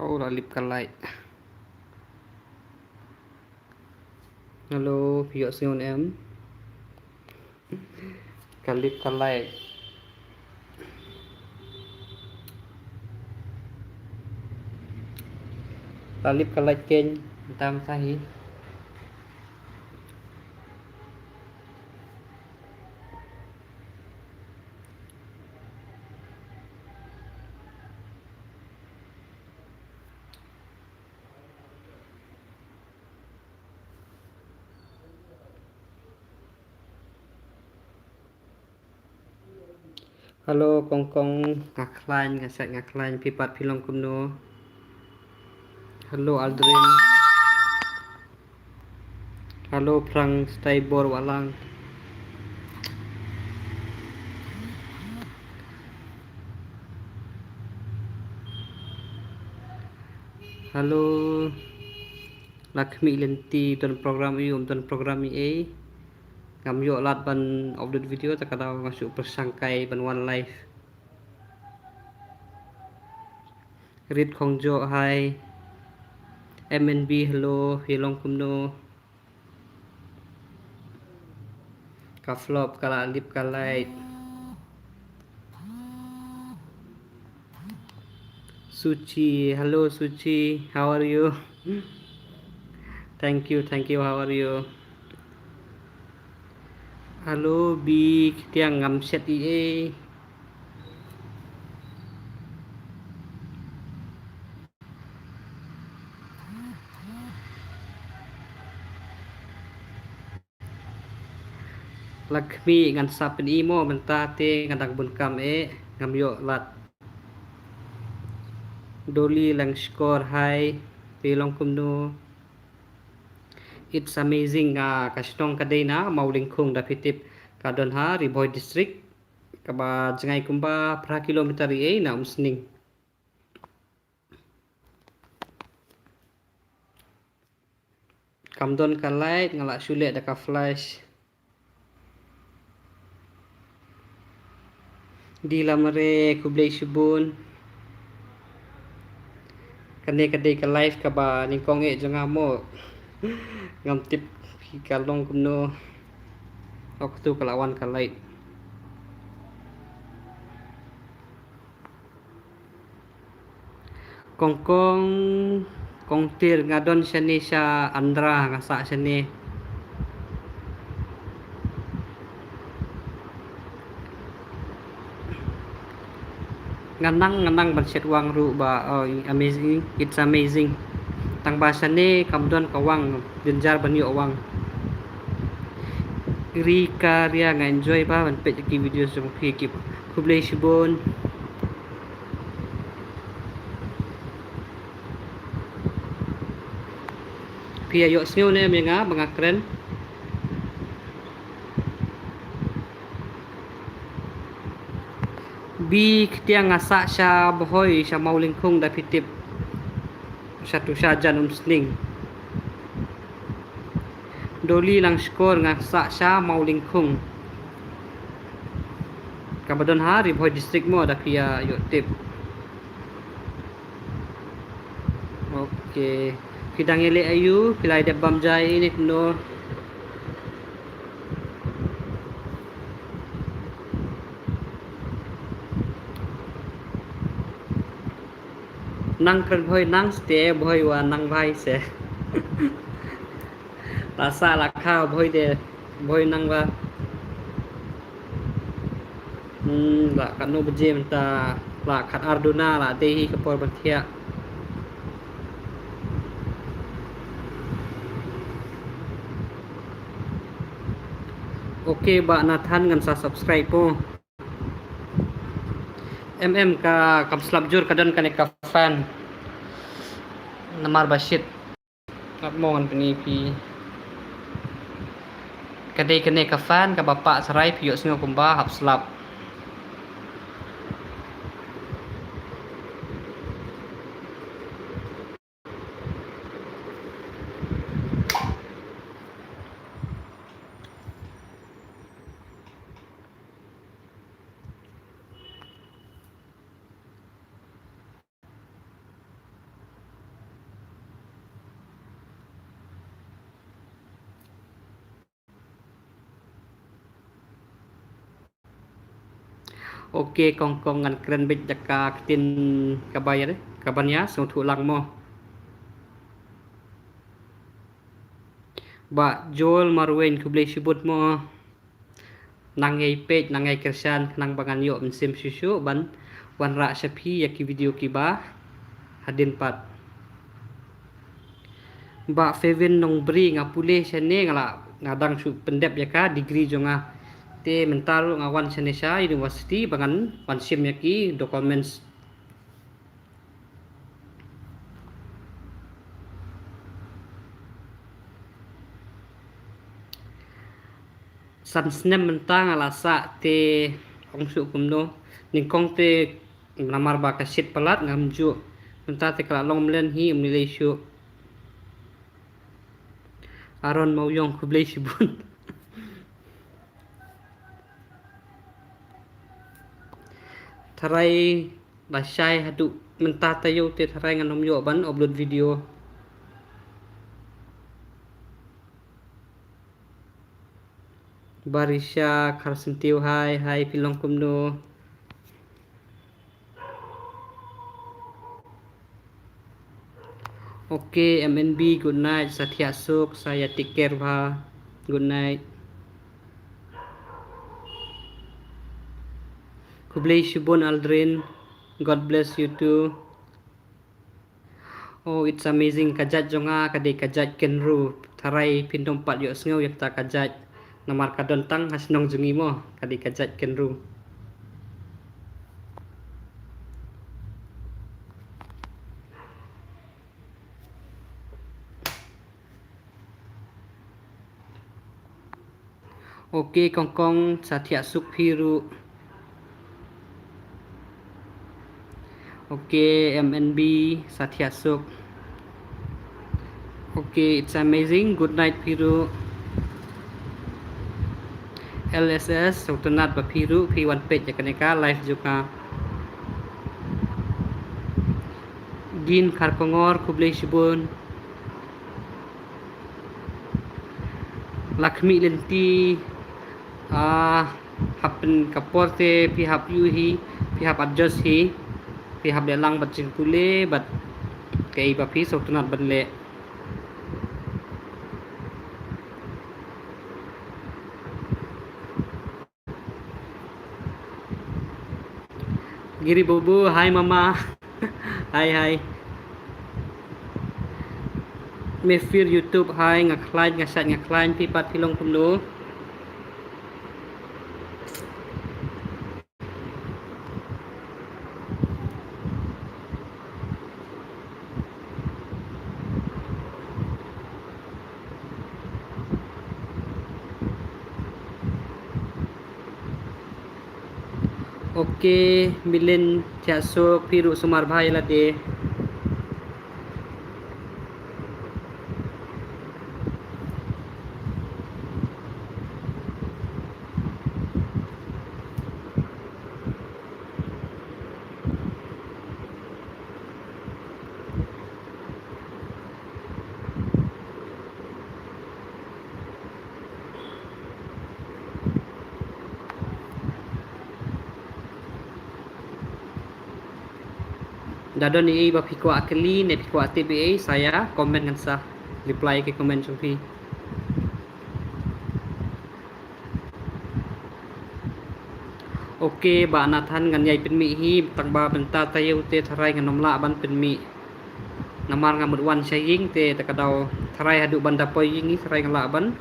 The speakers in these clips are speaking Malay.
Oh, lalip ka light. Hello, piyok siyon em. Kalip ka light. Lalip ka light ken. Tam sahi. Halo, kongkong ngaklan ngaset ngaklan pipat pilong kumno. Halo Aldrin. Halo Prang Staibor walang. Halo Lakshmi Lenti dan program dan program A. Ngam yo lat ban upload video tak ada masuk persangkai ban one live. Read Khongjo hai. MNB hello Hilong kumno. Kaflop kala lip kalait. Suci, hello Suci, how are you? Thank you, how are you? Halo Bi, tiang ngam set IE. Lakmi ngan sapin imo mentate ngan bun kam ngam yo lat. Doli lang score hai, pilong kumno. It's amazing kasitong kadai na mauling kung dapitip kadon ha Riboy district kaba jangai kumba pra kilometer na umsning. Kamdon ka light ngalak sulit da ka flash. Di lamare kublay subun. Kane kadai ka live kaba ningkong jangamo. Ngam tip kalong kumno. Waktu kelawan ka light. Kongkong kongtir ngadon sini siya Andra ngasa sini. Nganang banset wang ru ba amazing, it's amazing. Tang bahasa ni kamdon kawang genjar banyu awang. Rika ria nga enjoy ba ban pet ki video sa kip kublay sibon. Pia yo snyo ne mga kren. Bi tiang ngasa siya bohoy siya maulingkong dapitip. Satu saja umsling. Doli lang skor ngasa siya maulingkong. Kabadon ha Riboy district mo da kaya yo tip. Okay. Kidang ele ayu pilai de bamjai ini no. Nang kren boy nang ste boy wa nang bhai se. Rasa lakha boy de boy nang wa. La kanu beje menta la khat Arduna la tehi kapor banthia. Oke ba Nathan ngan sa subscribe po. Ka kapslabjur kadon kane ka fan. Namar basit. Ngap mo ngan penipi. Kadai kane ka fan ka bapak sarai piyo singo kumba hap slap. Oke kongkong ngan keren bet jaka ketin kabayar kabannya sungtu lang mo. Ba jol marwen kublay sibut mo. Nangai page nangai kersan nang bangan yo mensim susu ban wan ra sapi yaki video kiba hadin pat. Ba Fevin nong beri ngapule sene ngala ngadang su pendep yaka degree jonga te mentaru ngawan Sanesha University bangan pansim yaki documents sansnem mentang alasa te ongsu kumno ningkong te namar ba kasit palat ngamju mentang te kala long melen hi umnileisyu aron mauyong kublay sibun. Taray basyay hadu mentatayo te taray nganom yo ban upload video. Barisya karsentiu hai pilong kumno. Oke MNB good night Satya Suk saya take care ba good night. Kublay Shibon Aldrin God bless you too. Oh it's amazing kajat jonga kadai kajat kenru taray pindompat yo sngaw yakta kajat namar kadontang hasnong jungi mo kadai kajat kenru. Oke kongkong Satya Suk Piru. Oke MNB Satya Suk. Oke it's amazing good night Piru. LSS Sultanat Bapiru P1 page ya kaneka live juga. Din Karkongor Kublay Shibun. Lakmi Lenti hapen kaporte pihap yuhi pihap adjust hi pihap dalang bacing pule bat kay bapi sultanat banle Giri Bobo hai mama. Hai Mefir YouTube hai ngaklain ngasat ngaklain pipat pilong pemlu. Oke Milen Tiasuk Piru Sumar Bhai lade. Dadon ni ba pikwa akli ne pikwa TBA saya komen kan sah reply ke komen Sofi. Oke ba Nathan ngan yai penmi hi tang ba benta tayu te tharai nganom la ban penmi namar ngamut wan saying te takadau tharai hadu banda poi ying tharai ngala ban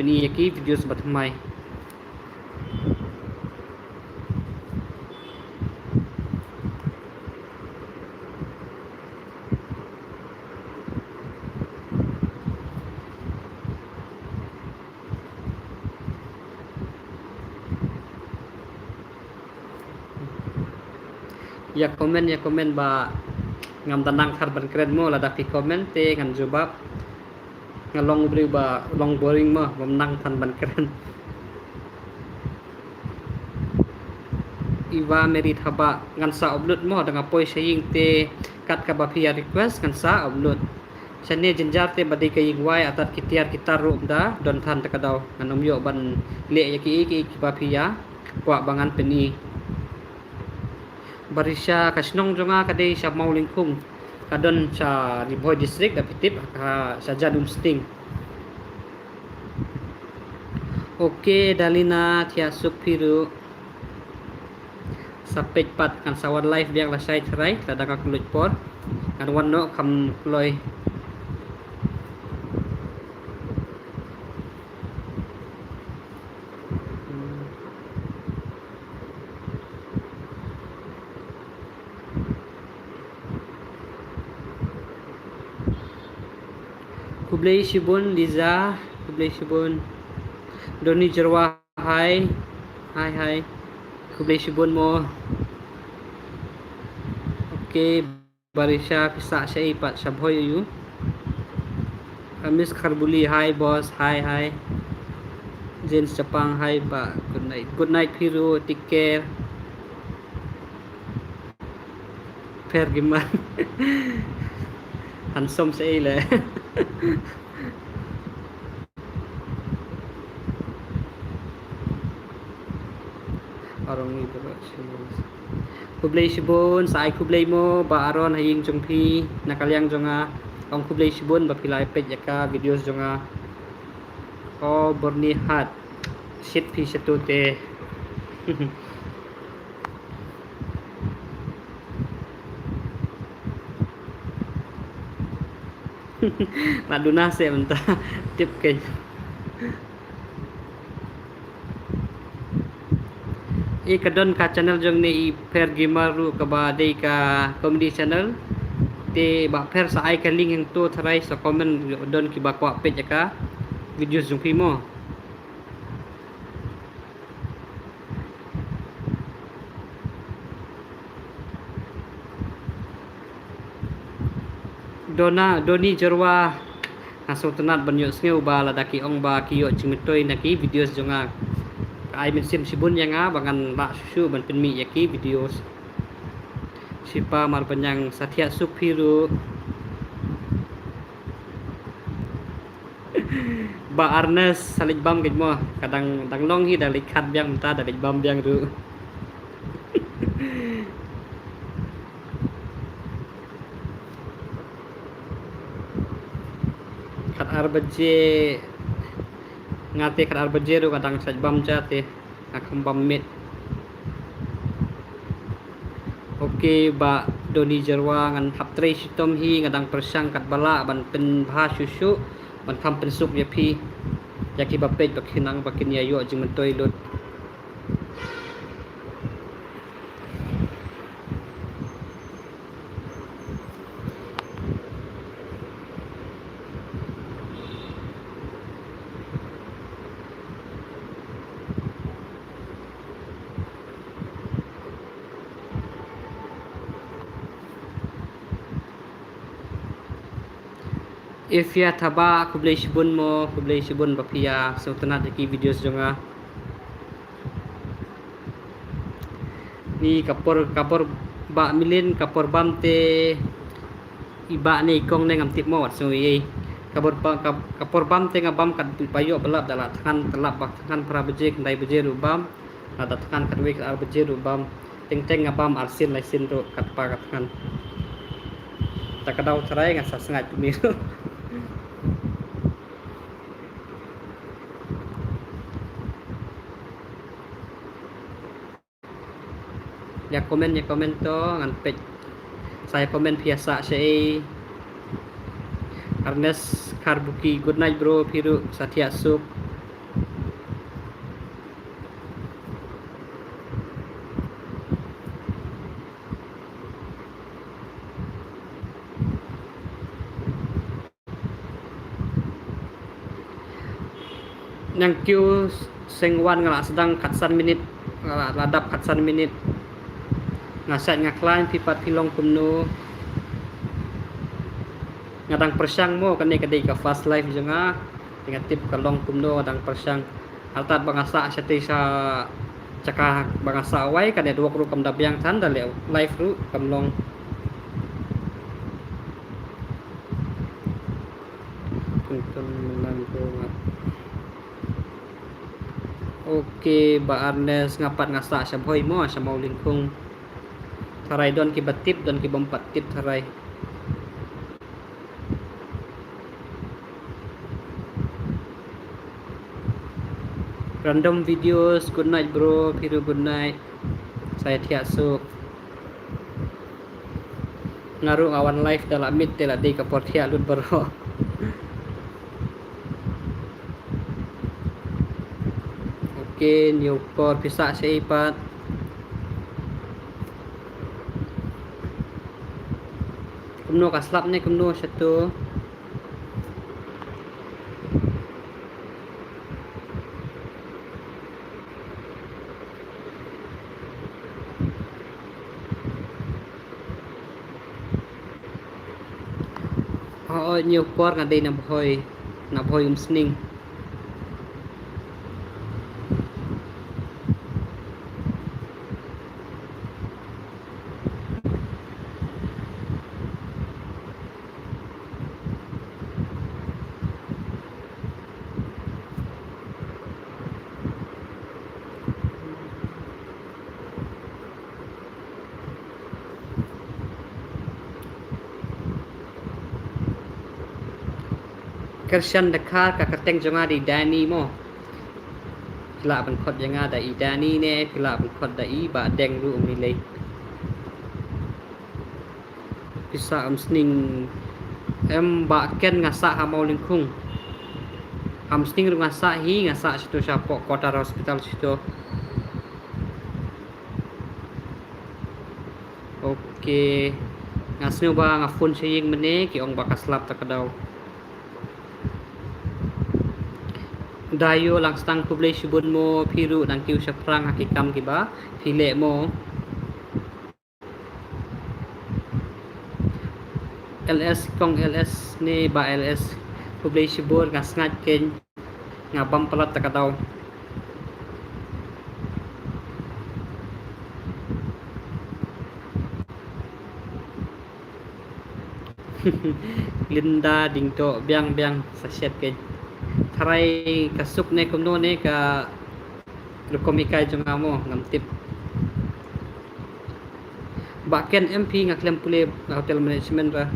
penni yaki video sebat mai. Ya komen ba ngam tanang thar ban keren mo lada pi komen te ngan jawab ngalong beri ba long boring mo menang tan ban keren. Iwa merit haba ngan sa upload mo dengan poi saying te kat ka ba pia request ngan sa upload. Sane jenjar te badai kaying wai atat kitiar kitar rum da don tan takadaw ngan umyo ban le yaki iki ba pia kwa bangan peni. Barisya kasnong jonga kadai sa maulingkung kadon sa Liboy District dapitip sa Jadum Sting. Oke dalina tiasuk piru sa page kan sa wildlife biang lasai cerai ladang kulit por kan wano kam loy Kublai Shibun Liza Kublai Shibun Doni Jerwa hai Kublai Shibun mo oke barisya kisa siya ipat sabhoy yu Miss Karbuli hai boss hai James Japang hai ba good night Piru take care fair giman handsome sa ile Arong ibu Kublai Shibun sa ay kublai mo ba aron haying jongpi nakalyang jonga ang Kublai Shibun ba pilay pet yaka videos jonga oh borni hat shit pi setute Maduna se menta tip ke kadon ka channel jong ni per gamer ru ka ba dei ka comedy channel te ba per sa ai ka link yang to tharai sa comment don ki ba kwa page ka videos jong pi mo Doni Jerwa asutunat banyo sngew ba ladaki ong ba kiyo chimitoy naki videos jonga ay minsim sibun yang bangan la susu ban penmi yaki videos sipa marpanyang satya supiru ba Arnes salit bam gid mo kadang danglong hi dalik khat biang ta dalik bam biang ru kat arbaje ngate kat arbaje ru kadang saj bam jate akam bam mit oke ba Doni Jerwa ngan haptre sitom hi ngadang persang kat bala ban pen bha susu ban kam pen suk ya pi yaki ba page bakinang bakin ya yo jing mentoy lot if ya taba Kublai Shibun mo Kublai Shibun bapia so tanat ki videos jonga ni kapor ba milin kapor bam te iba ni kong ne ngam tip mo wat so ye kapor bam te ngabam kat payo belap dala tekan telap bak tekan pra beje kendai beje rubam ada tekan kat we kat beje rubam teng ngabam arsin laisin ro kat pa kat tekan takadau cerai ngasa sengat miru ya komen to ngan page saya komen biasa siya Ernest Karbuki good night bro Piru Satya Sup yang Q sengwan ngala sedang katsan minit ngala ladap katsan minit ngasat ngaklan pipat pilong kumno ngadang persang mo kani kadai ka fast life jonga dengan tip kalong kumno ngadang persang altat bangasa sate sa cakah bangasa awai kani dua kru kam dabyang tan dale live ru kamlong oke ba Arnes ngapat ngasa sa boy mo sa maulingkung Tharai don ki batip don ki bom patip tharai. Random videos. Good night bro. Piru good night. Saya Tiasuk. Ngaruh awan live dalam mit tela di kapor tia lut bro. Oke, new core bisa saya ipat. Kumno kaslap ni kumno satu. Oh, new core ngadai na boy umsning. Kersian dekar ka keteng jonga di Dani mo. Pila ban khot jonga da i Dani ne, pila ban khot da i ba deng ru umilai. Bisa umsning em ba ken ngasa ha mau lingkung. Amsning ru ngasa hi ngasa situ siapa kota hospital situ. Oke. Ngasnu ba ngafun saying mene ki ong bakas lap takadaw. Dayo lang stang kublay subun mo piru nang kiu sa prang hakikam kiba pile mo LS kong LS ni ba LS kublay subur nga sngat ken nga bampalat takadaw. Linda dingto biang sa set ken Tharai kasuk ne kumno ne ka lukomikay jong amo ngamtip. Baken MP nga klem pule hotel management ra.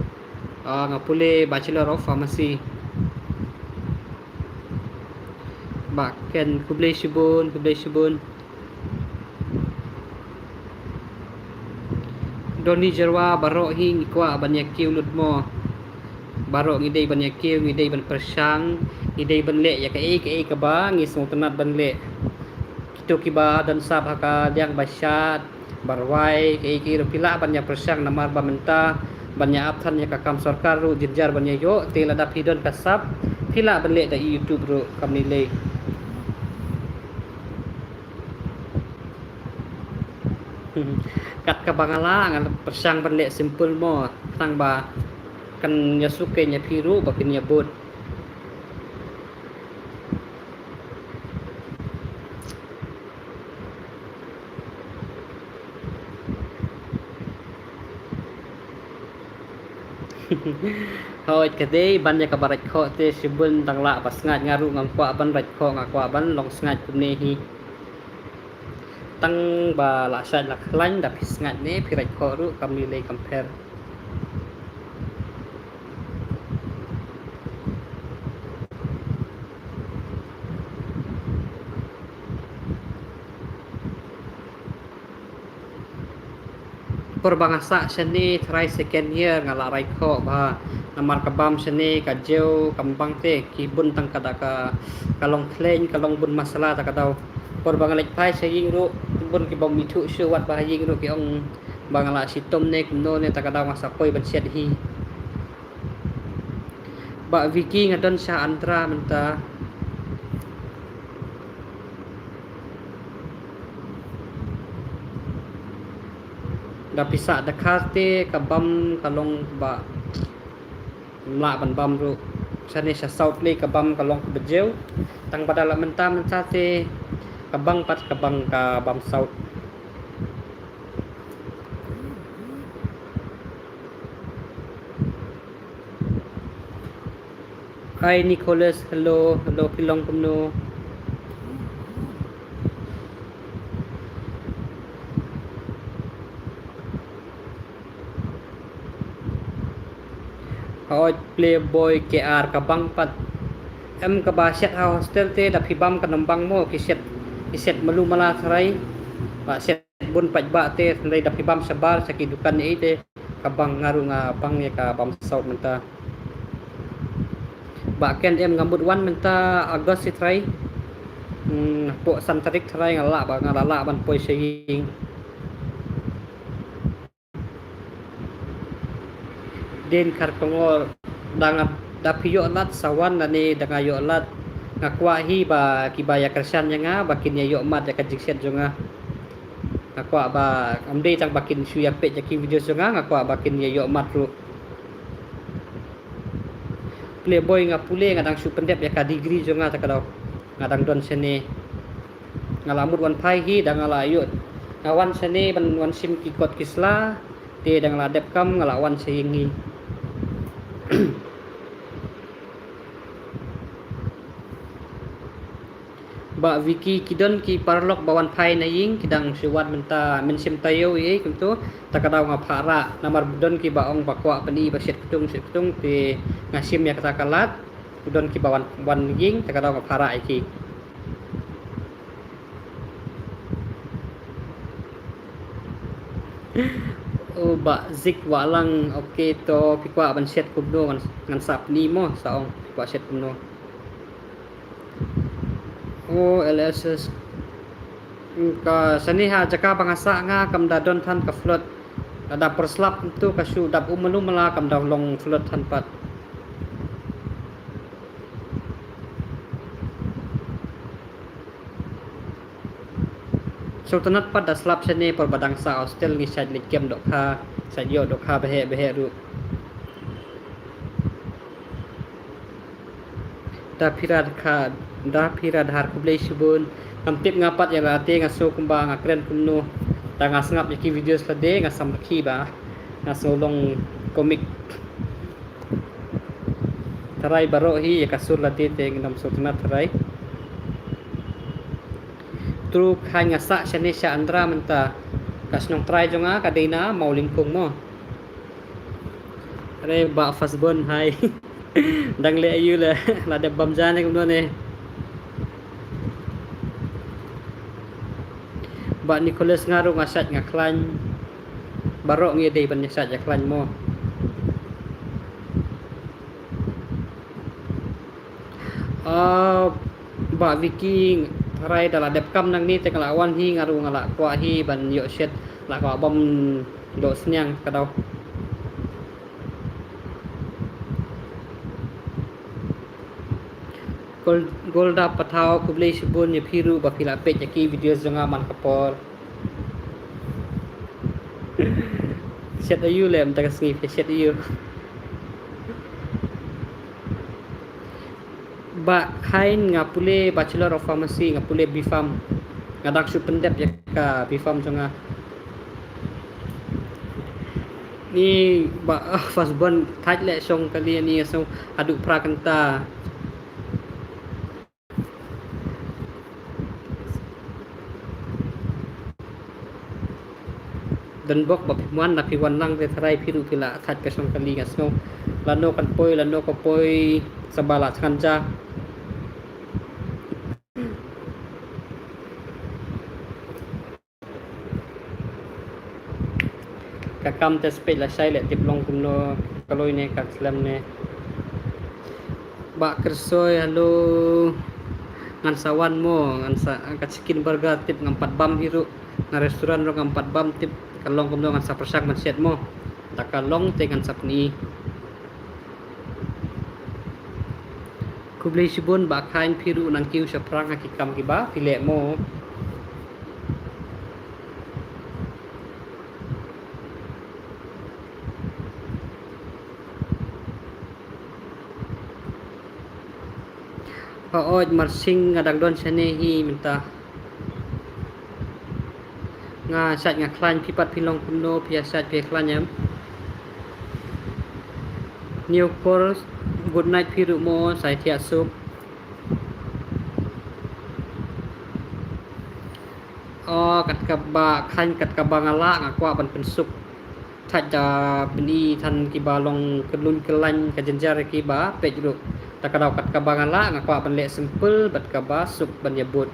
Nga pule Bachelor of Pharmacy. Baken kublay subun. Doni jerwa baro hing ikwa banyak kiulud mo. Baro ngidey banyak kiu ngidey ban persang idey banle ya ka ka ba ngis mo tanat banle kito kiba dan sab haka diang basyat barwai ka pila banyak persang namar ba menta banyak apthan ya kakam sarkar ru jirjar banyak yo tela da pidon kasab pila banle da YouTube ru kam nilai. Kat ka bangala ngal persang banle simple mo tang ba kan nyasuke nya piru bakin nyabut. Hoi kadai banyak kabarat kho te sibun tangla pas ngat ngaru ngam kwa ban rat kho ngakwa ban long sngat kumne hi tang ba la sat la khlain da pis ngat ne pirat kho ru kam nilai compare. Bangasa seni try second year ngala rai kho ba namar kabam seni ka jeu kambang te ki bun tang kada ka kalong klein kalong bun masala ta kadaw bangalek pai saying ru bun ki bom mithu suwat ba ying ru ki ong bangala sitom ne kumno ne ta kadaw masapoi ban set hi ba Vicky ngadon sa antra menta. Da pisa da karte kabam kalong ba mla ban bam ru sane sa south lake kabam kalong bejeu tang badala menta te kabang pat kabang ka bam south. Hi Nicholas, hello pilong kumno. Paoj playboy KR kabang pat em kabasyat ha hostel te da phibam kanambang mo kiset malu mala sarai ba set bun pajba te sandai da phibam sabar sa kidukan ni te kabang ngaru nga bang ya ka bam saut menta ba ken em ngambut wan menta agos sitrai po santarik sarai ngala ba ngalala ban poi saying din kartongor danga dapiyo lat sawan nani danga yo lat ngakwa hi ba kibaya kersan nga bakin ya yo mat ya kajikset jonga ngakwa ba amde tang bakin suya pe jaki video jonga ngakwa bakin ya yo mat ru playboy nga pule ngadang su pendep ya ka degree jonga takadaw ngadang don sene ngalamut wan pai hi danga la yo ngawan sene ban wan sim ki kot kisla te dang la dep kam ngalawan sayingi ba Vicky kidon ki parlok bawan pai na ying kidang siwat menta mensim tayo kumtu takadaw nga para namar budon ki baong bakwa pani basit kutung ti ngasim ya katakalat budon ki bawan wan ying takadaw nga para iki o ba zik walang okay to pikwa ban set kubno ngan sap ni mo saong pikwa set kubno o LSS ka saniha jaka bangasa nga kam dadon than ka float ada perslap tu kasu dap umelu mala kam daw long float than pat sultanat pat da slap sene por badang sa hostel ni sad likem dok ha sad yo dok ha behe ru da pirad har kublai subun kampip ngapat ya late ngaso kumba ngakren kumno da ngasngap yaki videos lade ngasamki ba ngasolong komik tarai baro hi ya kasur late te ngam sultanat tarai tru khan ngasa shane sha andra menta kasnong try jonga kadena maulingkong mo are ba fasbon hai dang le ayu la de bamjane kumno ne ba Nicholas ngaro ngasat ngaklan baro ngi dei ban nyasat yaklan mo ba Vicky tarai dala depkam nang ni tekalawan hi ngaru ngala kwa hi ban yo set la kwa bom do snyang kadaw golda patao kublai subun ya phiru ba phila pe jaki videos jonga man kapor set ayu lem ta kasngi set ayu ba kain ngapule bachelor of pharmacy ngapule bifam ngadak su pendep ya ka bifam jonga ni ba fasbon thaj le song kali ni so adu prakanta dan bok ba pimuan na piwan lang te tarai phiru pila thaj ka song kali ngasno lano kan poi lano ko poi sabala khanja kakam te spet la sai le tiplong kumno kaloi ne ka slam ne ba kersoy halo ngan sawan mo ngan sa ka chicken burger tip ngam 4 bam hiru na restoran ro ngam 4 bam tip kalong kumno ngan sa persak man set mo takalong te ngan sapni kublai sibun ba kain phiru nang kiu sa prang hakikam kiba pile mo paoj marsing ngadang don sane hi minta nga sat nga klan pipat pilong kuno piasat pe klan yam new course good night phiru mo sai thia sup kat ka ba khan kat ka bangala nga kwa ban pensuk Thật bini than kiba long kelun kelan kajenjar kiba pejru takadaw kat kabangan la ngakwa ban le simple bat kaba sup ban yabut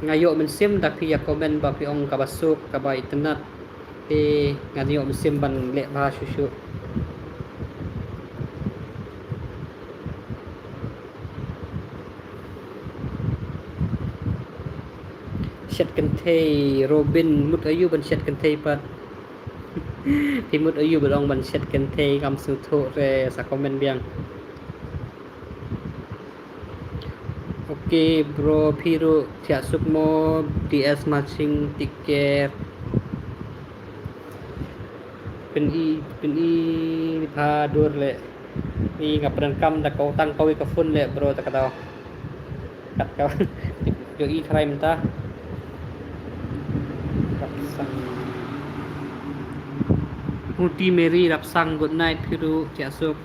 ngayo mensim tapi ya komen ba piong kabasuk kaba internet ngayo mensim ban le ba susu Syed Kentay Robin Mut Ayu ban Syed Kentay pat Thì Mut Ayu belong ban Syed Kentay kam su tho re sa komen biang Oke bro Piru Tia Sukmo DS matching tiket pen i pha dur le ni ngap dan kam da kau tang kau ka fun le bro ta kata kat kau yo i khrai menta rapsang Muti Mary rapsang good night Piru Tia Suk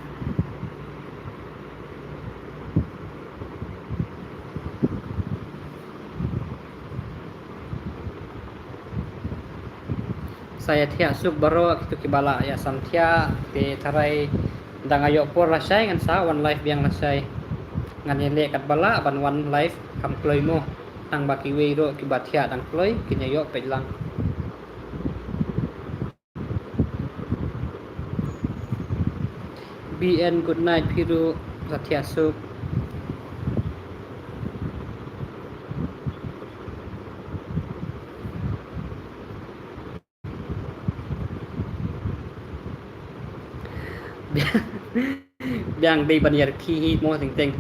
saya Tia Suk baro itu kibala ya samtia te tarai dang ayo por la sai ngan sa one life biang la sai ngan yele kat bala ban one life kam kloi mo tang ba ki we ro ki bathia dang kloi kinya yo pe lang BN good night Piru Tia Suk biang di ban yar ki mo ting ting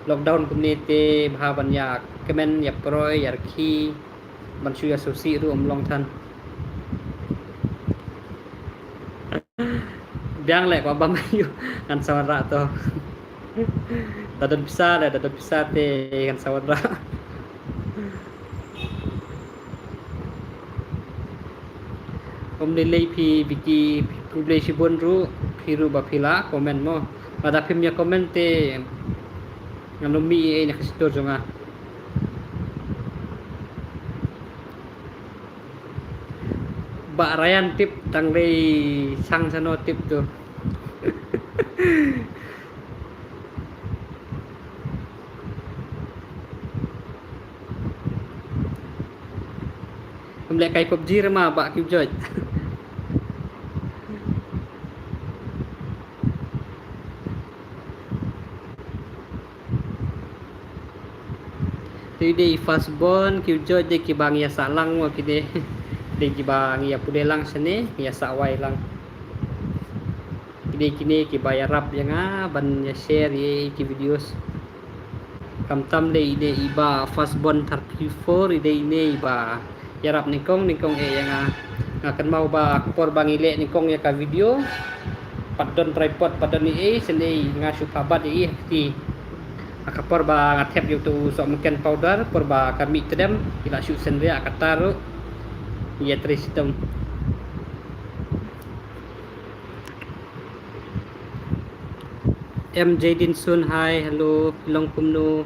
lockdown community bha ban ya kemen ya proi yar ki ban su ya susi ru long than biang le kwa bam yu kan sawara to dadon bisa te kan sawara om nilai pi biki publish bon ru Piru bapila komen mo pada pimnya komen te nganumi e na kasitor jonga ba Ryan tip tang lei sang sano tip tu Kumle kai PUBG rama ba kiu joj Jadi fast bond kiu joj de ki bang ya salang mo kide de ki bang ya pudelang sene ya sawai lang kide kini ki bayar rap yang ban ya share ye ki videos kam tam le ide iba fast bond 34 ide ine iba ya rap nikong e yang akan mau ba por bang ile nikong ya ka video padon tripod padon ni sene ngasu pabat i ti akapor ba ngatep youtube so mungkin powder por ba kami tedem ila shoot sendiri akatar ya tristem MJ Dinsun hai hello long kumno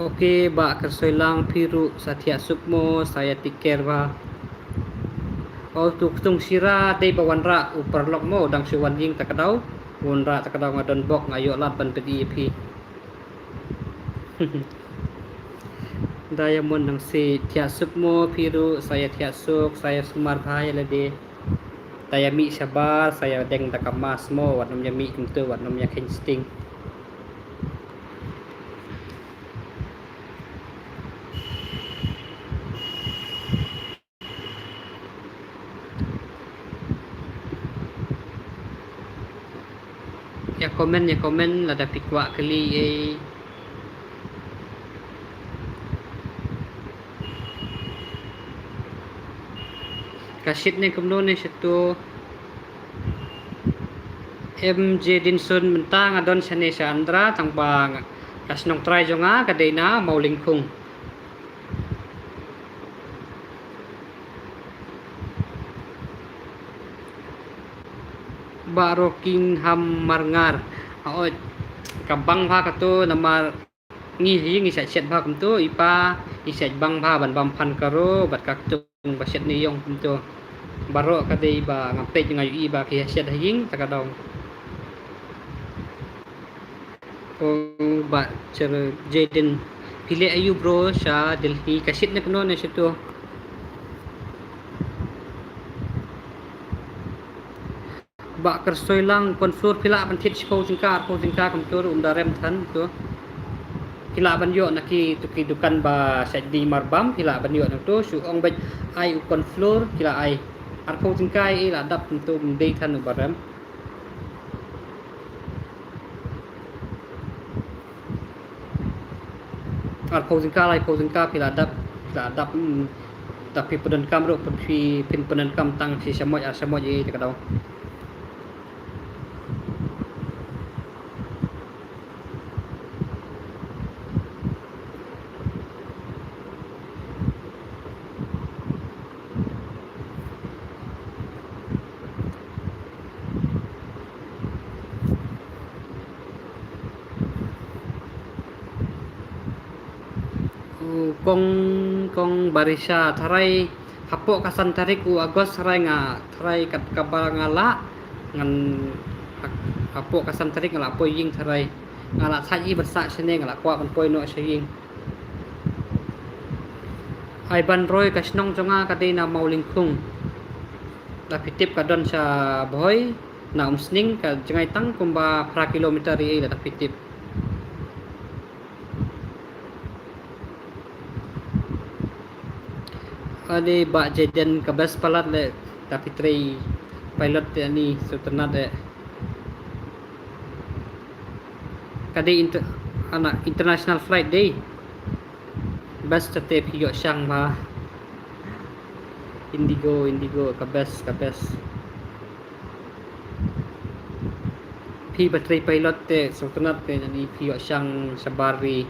oke ba kersoy lang Piru Satya Sukmo saya tiker ba tung sira day ba wanra uparlok mo dang si wanjing takadaw wanra takadaw ngadon bok ngayo lat ban PDP Diamond ng si Tia Sukmo Piru saya Tia Suk saya Sumar Bhai lade saya mi sabar saya deng takamas mo wat namnya mi tentu wat namnya insting ya komen lada pikwa kali kasit ni kumno ni situ MJ Dinsun mentang adon sane sa Andra tang bang kasnong try jo nga kadai na maulingkung ba Rockingham Marngar aot kabang pha kato nama ngi hi ngi sa chet pha kumto ipa iset bang pha ban bam phan karo bat kak tung ba set ni yong kumto baro ka dei ba ngape ngayu i ba ki set hing takadong ba cer Jaden pilih ayu bro sa Delhi kasit na kuno na situ ba kersoy lang konflor pila ban tit ko singka kumto darem than to pila ban yo naki tuki dukan ba sa di marbam pila ban yo to su ong ba ai konflor pila ai arko singka ai la dap kumto dei than barem arko singka pila dap tapi pedan kam ro pedan kam tang si samoj e takadong kong barisa tharai hapok kasan tarik u agos tharai nga tharai kat kabangala ngan hapok kasan tarik ngala poi ying tharai ngala saji bersa sene ngala kwa kan poi no saying ai ban roy kasnong jonga kadai na maulingkung la pitip kadon sa boy na umsning ka jangai tang kumba pra kilometer ri la pitip ade ba Jaden kabas palat le tapi tray pilot ni suternat kadi anak international flight day bas tete piyo siyang ba indigo kabas pi battery pilot te suternat ni piyo siyang sabari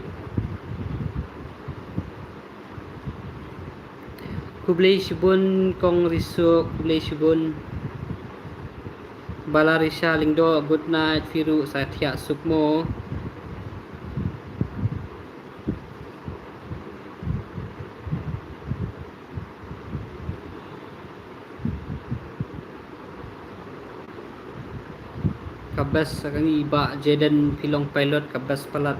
Kublai Shibun kong riso Kublai Shibun Balarisa Lingdo good night Firu Satya Sukmo kabas kang iba Jaden Pilong pilot kabas palat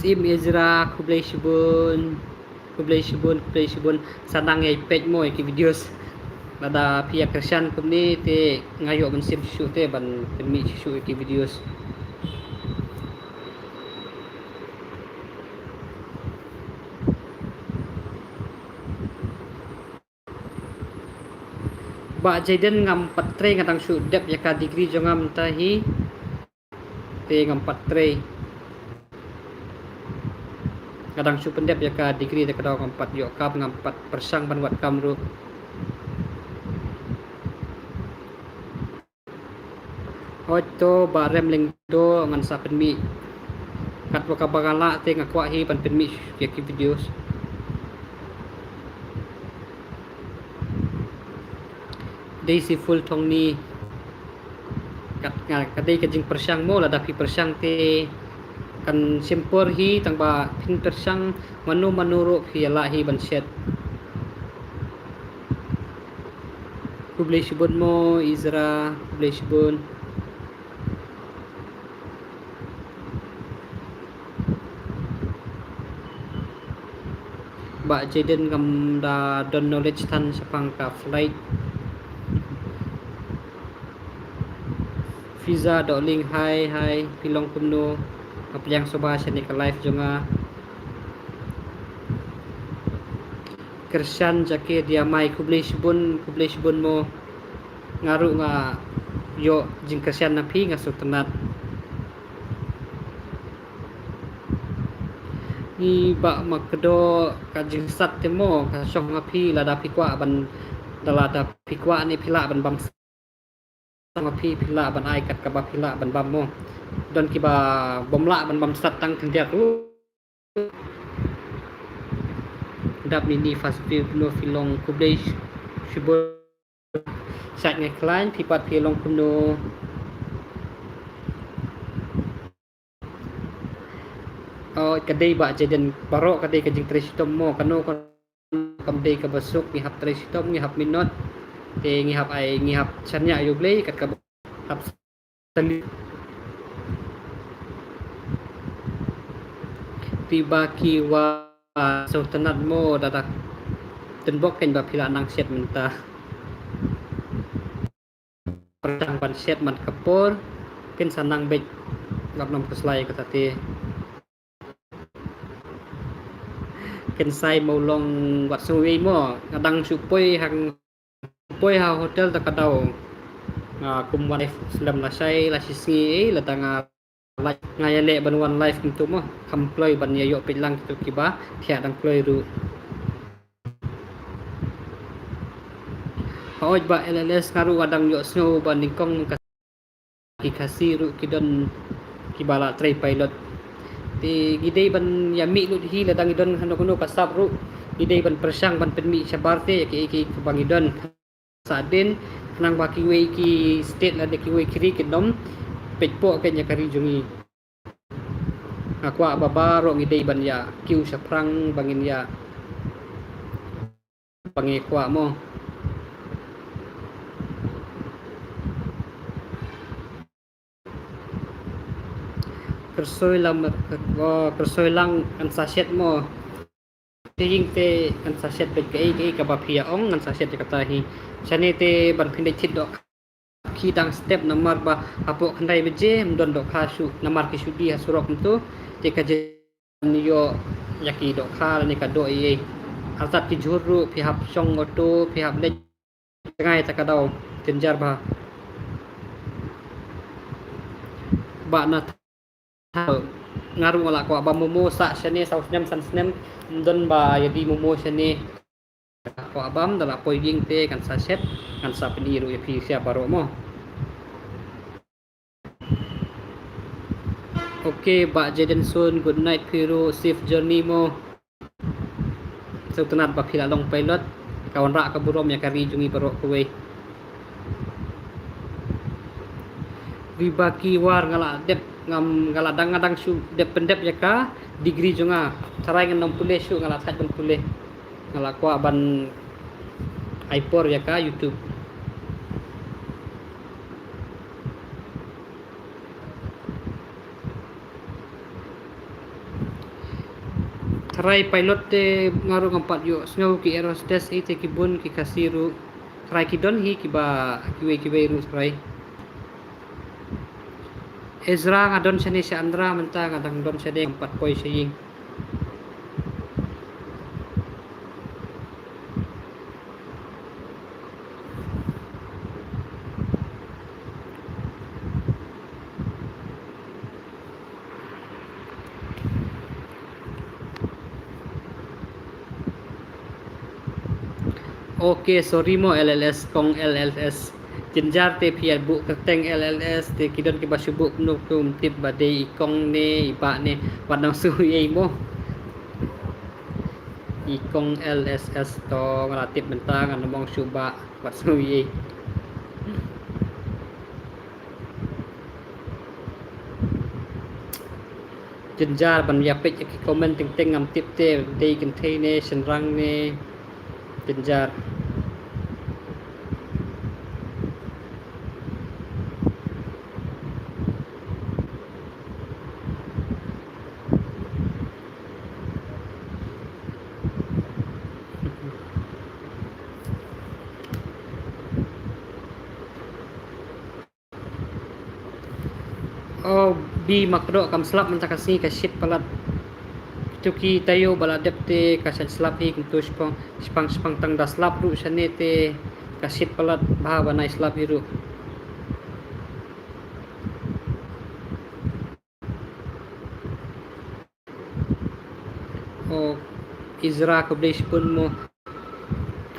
Sim Ezra Kublai Shibun sanang ay page mo ki videos nada pia Christian kumni te ngayo ban sim shoot te ban mi shoot ki videos ba Jaden ngam patre ngatang shoot dep ya ka degree jo ngam tahi te ngam patre kadang su pendep ya ka degree te kadang empat yo kap ngampat persang ban wat kamru oto barem lengdo ngan sa penmi kat wa kabagala te ngakwa hi pan penmi ya ki videos Daisy full thong ni kat kadai kajing persang mo la dapi persang te kan simpor hi tangba pin persang manuro hi lahi ban set Kublai Shibun mo Izra Kublai Shibun ba Jaden ngam da don knowledge tan sa pangka flight Fiza doling hai pilong kumno aplyang soba sa ni ka live jonga Kersan jake dia mai Kublai Shibun mo ngaru nga yo jing Kersan na pi nga sutenat ni ba makdo ka jing sat te mo ka song nga pi lada pikwa ban dalada pikwa ni pila ban bam sama pi pila ban ai kat ka ba pila ban bam mo don ki ba bomla ban bam sat tang kendia tu dap ni fast no filong Kublai Shibor sat ngai klein pipat pi long kuno kadai ba jaden barok kadai kajing tristom mo kano kamdai ka basuk ngihap tristom ngihap minot te ngihap ai ngihap chanya ayo blay kat ka hap tali tiba kiwa so tanat mo dadak tenbok ken ba pila nang set menta pertang ban set man kapor ken sanang bet lap nom keslai kata te ken sai mau long wat suwi mo kadang supoi hang supoi ha hotel ta kadau kum one life selam la sai la sisi la tanga la ngaya le ban one life kum tu mo kam ploi ban ya yo pilang tu kiba thia dang ploi ru oj ba LLS ngaru wadang yo snow ban ningkong ki kasiru kidon kibala tray pilot ti gidey ban yami lut hi ladang idon hano kuno kasab ru gidey ban persang ban penmi sabarte ki bangidon sa din nang baki way ki state la de ki way kiri kidom pekpo kanya kari jungi akwa babaro gidey ban ya kiu sa prang bangin ya pangekwa mo kersoy lang ang sachet mo tinging te ang sachet bet kai ka bapia ong ang sachet katahi chane te ban phindai thit do kidang step namar ba apo khandai beje mdon do khasu namar ki sudi hasurok tu te ka je niyo yaki do kha ni ka do ye altat ki juru pi hap song oto pi hap le ngai ta ka daw tenjar ba na ngaru wala ko ba momo sa syane sa usnem san snem don ba yadi momo syane ko abam dala poiging te kan sa set kan sa piniru ya pi sia baro mo okay ba Jaden Son good night Piro safe journey mo so tunat ba pila long pilot kawan ra ka burom ya kari jungi baro kuwe ribaki war ngala dep ngam ngala dang su dep pendep ya ka degree junga carai ngam pule su ngala sat pule ngala kwa ban ipor ya ka YouTube carai pilot te ngaru ngampat yo snow ki aerostes ite kibun ki kasiru carai kidon hi kiba kiwe ru carai Ezra ngadon siya ni si Andra menta ngadang don siya de 4 poy saying okay sorry mo LLS kong LLS jenjar te pian bu keteng LLS te kidon ke basubuk nu kum tip bade ikong ne iba ne wadang suye mo ikong LSS to ngalatip mentang ngomong suba wat suye jenjar ban yapik ki komen ting ting ngam tip te de container senrang ne jenjar bi makro kam slap man takasi ka shit palat tuki tayo bala depte ka slap hi kunto spang tang da slap ru sanete ka shit palat bahaba na slap hiru Izra ka blaze pun mo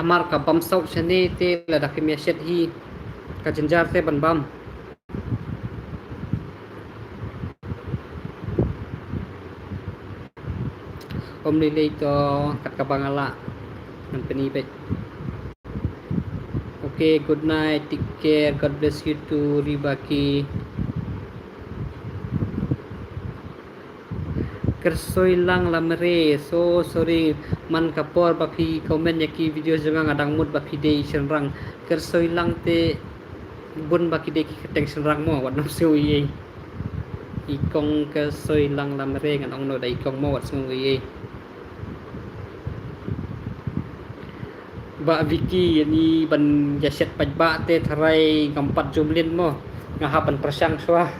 amar ka bam sau sanete la da kimya shet hi ka jenjar te ban bam om nilay to kat kabangala ng pinipit Okay, good night. Take care. God bless you too, Ribaki. Kersoy lang lamre. So sorry man kapor bapi komen yaki video jangan ngadang mood bapi day senrang. Kersoy lang te bun baki day keteng senrang mo wat nam suyi. Ikong kersoy lang lamre ngan ong no da ikong mo wat suyi. Ba Vicky ni ban jaset pajba te tharai ngampat jumlin mo ngahapan persang swa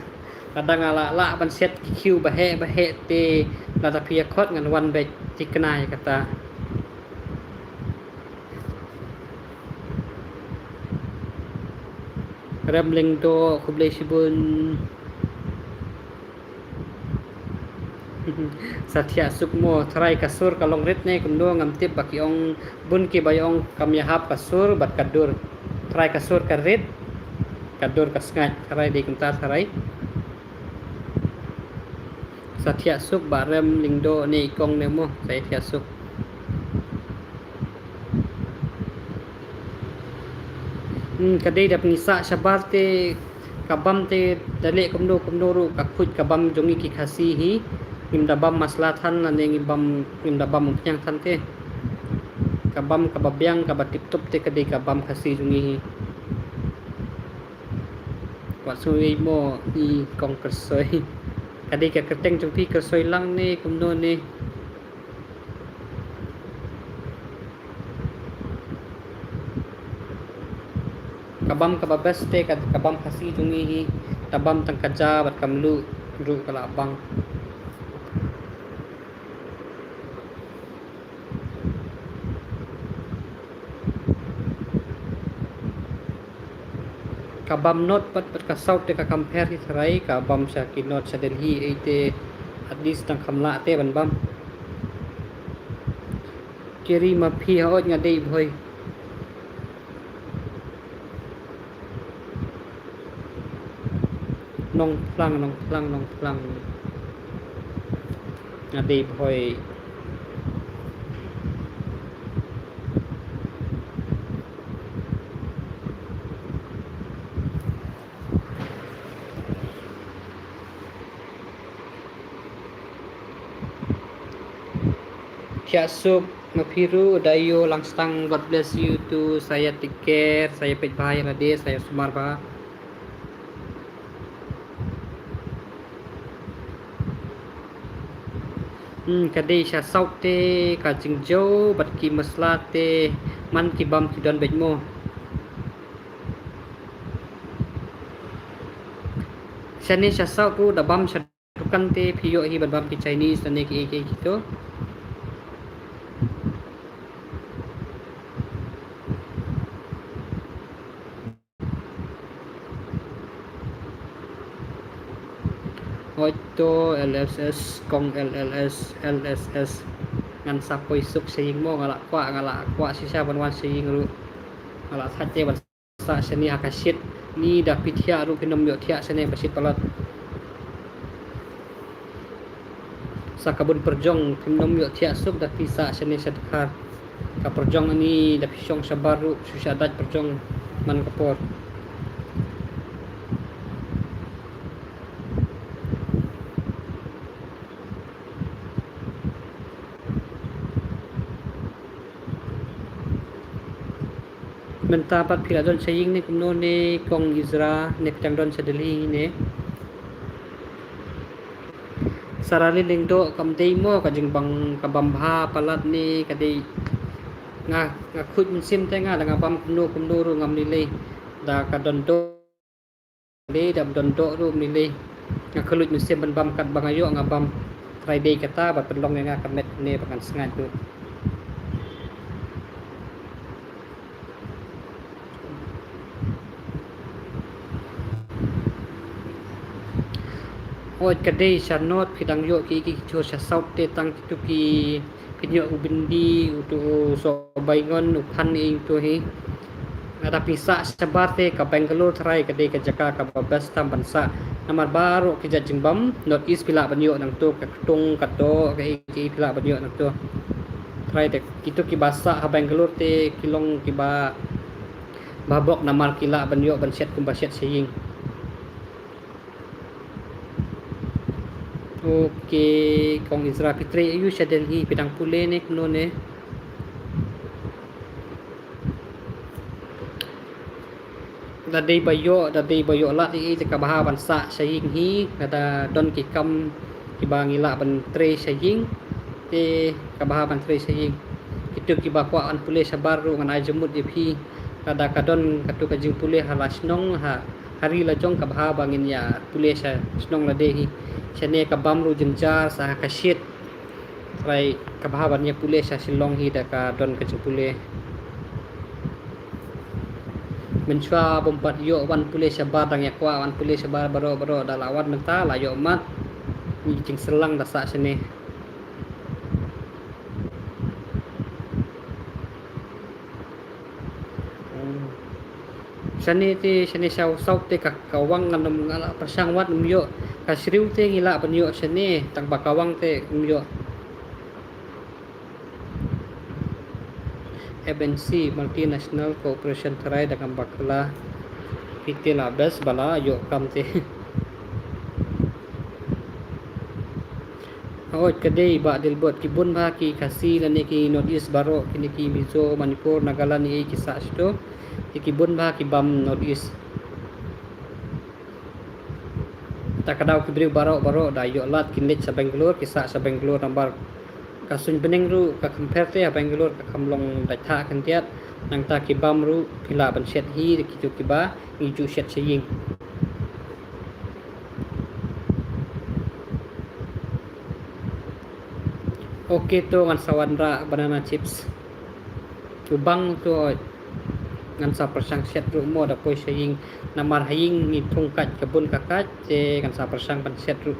kadang ala ban set kiu bahe te la tapia khot ngan wan be tiknai kata rambling do kublai sibun Satya sukmo tharai kasur kalong rit ne kumdo ngam tip baki ong bun ki bayong kam yahap kasur bat kadur tharai kasur karit kadur kasngat tharai di kumta tharai Satya suk barem lingdo ne ikong ne mo Satya suk kadai dap nisa sabar te kabam te dale kumdo ru kakut kabam jongi ki khasi hi ngim dabam maslatan lan ngim dabam mungkyang tan te kabam kababyang kabatip tup te kadai kabam khasi jongi hi wat suwi mo i kong kersoy kadai ka keteng jong pi kersoy lang ne kumno ne kabam kababes te kabam khasi jongi hi tabam tang kaja bat kamlu ru kala abang kabam not pat kasaut te ka compare hi tharai kabam sa kinot sa Delhi ite at least tang kamla te ban bam kiri ma phi haot nga dei bhoi nong plang nga dei bhoi Tiasuk Mapiru Dayo Langstang, God bless you too. Saya take care, saya pet bahaya rade, saya sumar bah. Kadai sya saut te ka jingjo bat ki masla te man ki bam ki don bejmo. Sya ni sya saut ku da bam sya tukan te piyo hi bam ki Chinese dan ki gitu. Oito LSS kong LSS ngan sapoy suk saying mo ngala kwa si siya banwan saying ru ngala sache ban sa seni akasit ni da pitya ru kinom yo thia sene basit palat sa kabun perjong kinom yo thia suk da pisa sene sadkar ka perjong ani da pisong sa baru susyadat perjong man kapor mentapat pila don saying ni kumno ni kong Izra nek tang don sa Delhi ni sarali lingdo kam dei mo ka jing bang kabambha palat ni kadai nga khut min sim te nga nga bam kumno ru ngam ni le da ka don do le dam don do ru ni le nga khulut min sim ban bam kat bangayo nga bam Friday kata bat pelong nga kamet ni pakan sengat tu oi kadai sanot pidang yo ki cho sa saut te tang tu ki pinyo ubindi utu so baingon uphan ing tu hi ada pisa sabar te ka Bangalore try kadai ka jaka ka babas tam bansa namar baru ki jajimbam not is pila banyo nang tu ka tung ka to ka ki pila banyo nang tu try te kitu ki basa ha Bangalore te kilong ki ba babok namar kila banyo banset kumbaset saying. Okay, kong Izra Fitri ayu siya Delhi pidang pule ni kuno ni. Daday bayo la ti kabaha bansa saying hi kada don kikam kibangila ban tre saying te kabaha ban tre saying itu kiba kwa an pule sa baru ngan ajemut iphi kada kadon katu kajing pule halas nong ha hari la jong kabaha bangin ya pule sa snong la dehi chane kabam ru jenjar sa kasit trai kabaha ban ya pule sa silong hi da ka don kajing pule menchua bompat yo wan pule sa badang ya kwa wan pule sa baro dalawan menta la yo mat ni jing selang da sa sene. Sani sau te kakawang nganam ngala persang wat umyo kasriu te ngila panyo sani tang bakawang te umyo MNC multinational corporation terai dengan bakla PT labes bala yo kam te Awat kadai ba dilbot kibun ba ki kasi lani ki Northeast baro kini ki Mizo Manipur Nagaland ni kisah sto kibun ba ki bam Northeast takadaw kibri baro da yo lat kinlit sa Bangalore kisah sa Bangalore nambar kasun beneng ru ka compare te Bangalore ka kamlong datha kan tiat nang ta ki bam ru pila ban set hi ki kiba iju set saying. Okay to ngan sawandra banana chips ubang to ngan sa persang set ru mo da poi saying namar haying ni tungkat kebun kakat je ngan sa persang ban set ru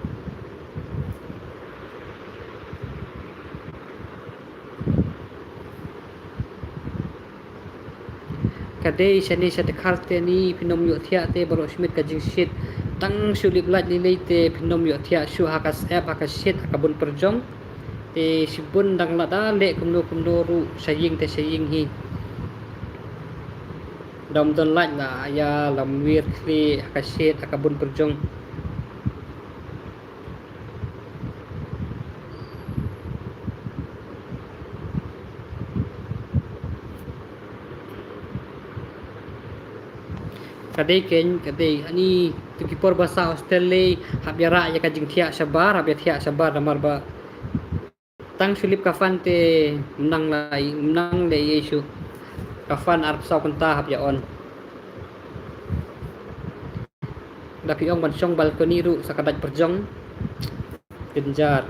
kadai sani sa dekharte ni pinom yo thia te baro smit kajing shit tang sulip lat ni leite pinom yo thia shu hakas app hakas shit hakabun perjong te sibun dang la da le kumno ru saying te saying hi dom don lat la ya lamwir kli hakas shit hakabun perjong kadai ani tukipor bahasa Australia habyara ya kajing thia sabar habya thia sabar namar ba tang sulip kafan te menang le yesu kafan arp saw kunta habya on dapi ong bansong balkoni ru sakadat perjong genjar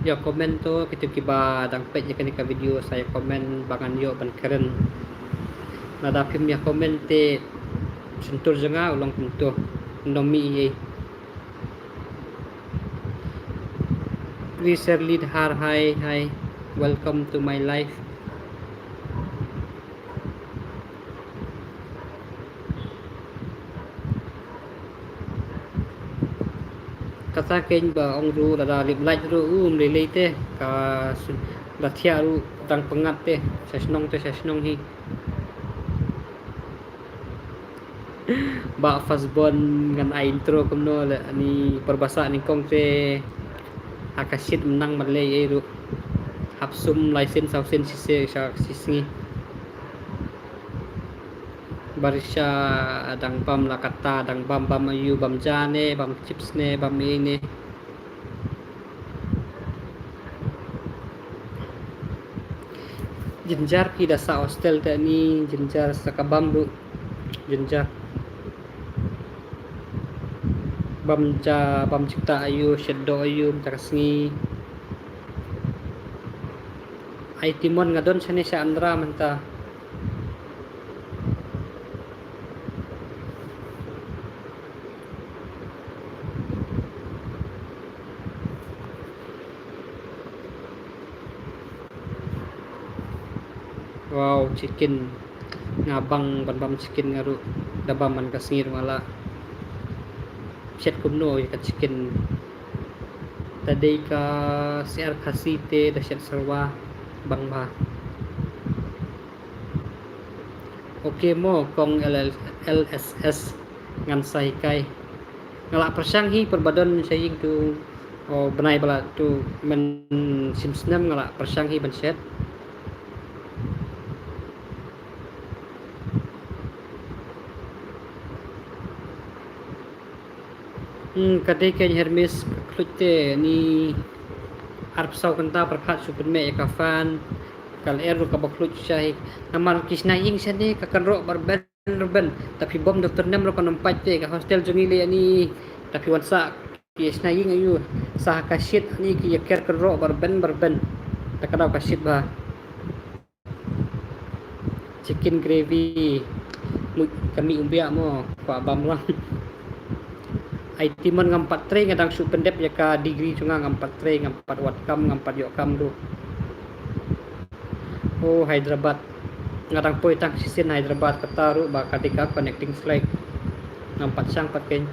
ya komen to kita kiba dang page kani ka video saya komen bangan yo ban keren nadapim ya komen te sentur janga ulang pintu nomi ye please share lead har hi welcome to my life kata ken ba ong ru da lip light ru le te ka la thia ru tang pengat te sesnong hi ba fasbon ngan intro kumno ni perbasa ni kong te akasit menang malay ru hapsum license sausen sisi barisya dang bam lakata dang bam ayu bam jane bam chips ne bam ini jenjar ki dasa hostel ta ni jenjar sakabam ru jenjar bam cipta ayu shadow ayu takasngi ai timon ngadon sane sa andra manta Wow, chicken ngabang banbam chicken ngaru dabam man kasingir mala chat kumno ka chicken tadi ka siar kasite da chat sarwa bangba. Okay mo kong LSS ngan sahikai ngalak persang hi perbadon saying tu benai bala tu men simsnam ngalak persang hi ban chat. Kadai kan Hermes klute ni arp sau kanta perkhat super me kafan kal eru ka baklut syahik namal kisna ing sane ka kanro barben ben tapi bom doktor nem ro kanampat te ka hostel jungile ani tapi wansa kisna ing ayu sah kasit ni ki yaker kanro barben takadaw kasit ba chicken gravy kami umbia mo ko abam lang ay timon ngampat tre ngadang su pendep ya ka degree cunga ngampat tre ngampat watkam ngampat yokam do. Oh Hyderabad ngadang poy tang sisin Hyderabad kataru ba kadika connecting flight ngampat sang patken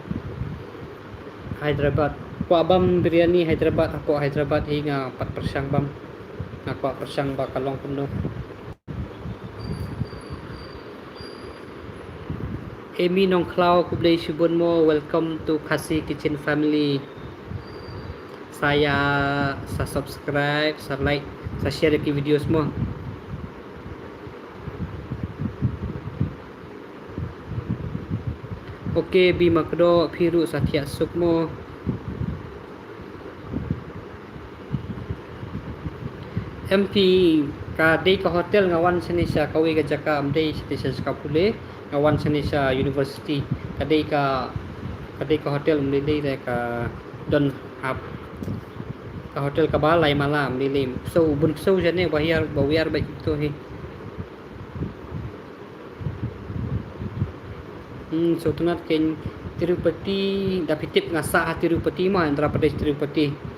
Hyderabad ko abam biryani Hyderabad ako Hyderabad hinga 4 persang bam ngako persang ba kalong kuno. Amy Nong Clau kublay subon mo, welcome to Kasi Kitchen Family. Saya sa subscribe, sa like, sa share ki videos mo. Okay, bi makdo phiru sa thiya suk mo. MP ka day ka hotel ngawan sini sa kawi ka jaka amday sa Kapule ngawan sini sa university kadai ka hotel mlilay ka don hap ka hotel ka balay malam mlilay so bun so jane bayar ba ito he so tunat ken Tirupati dapitip nga sa Tirupati mo Andhra Pradesh Tirupati.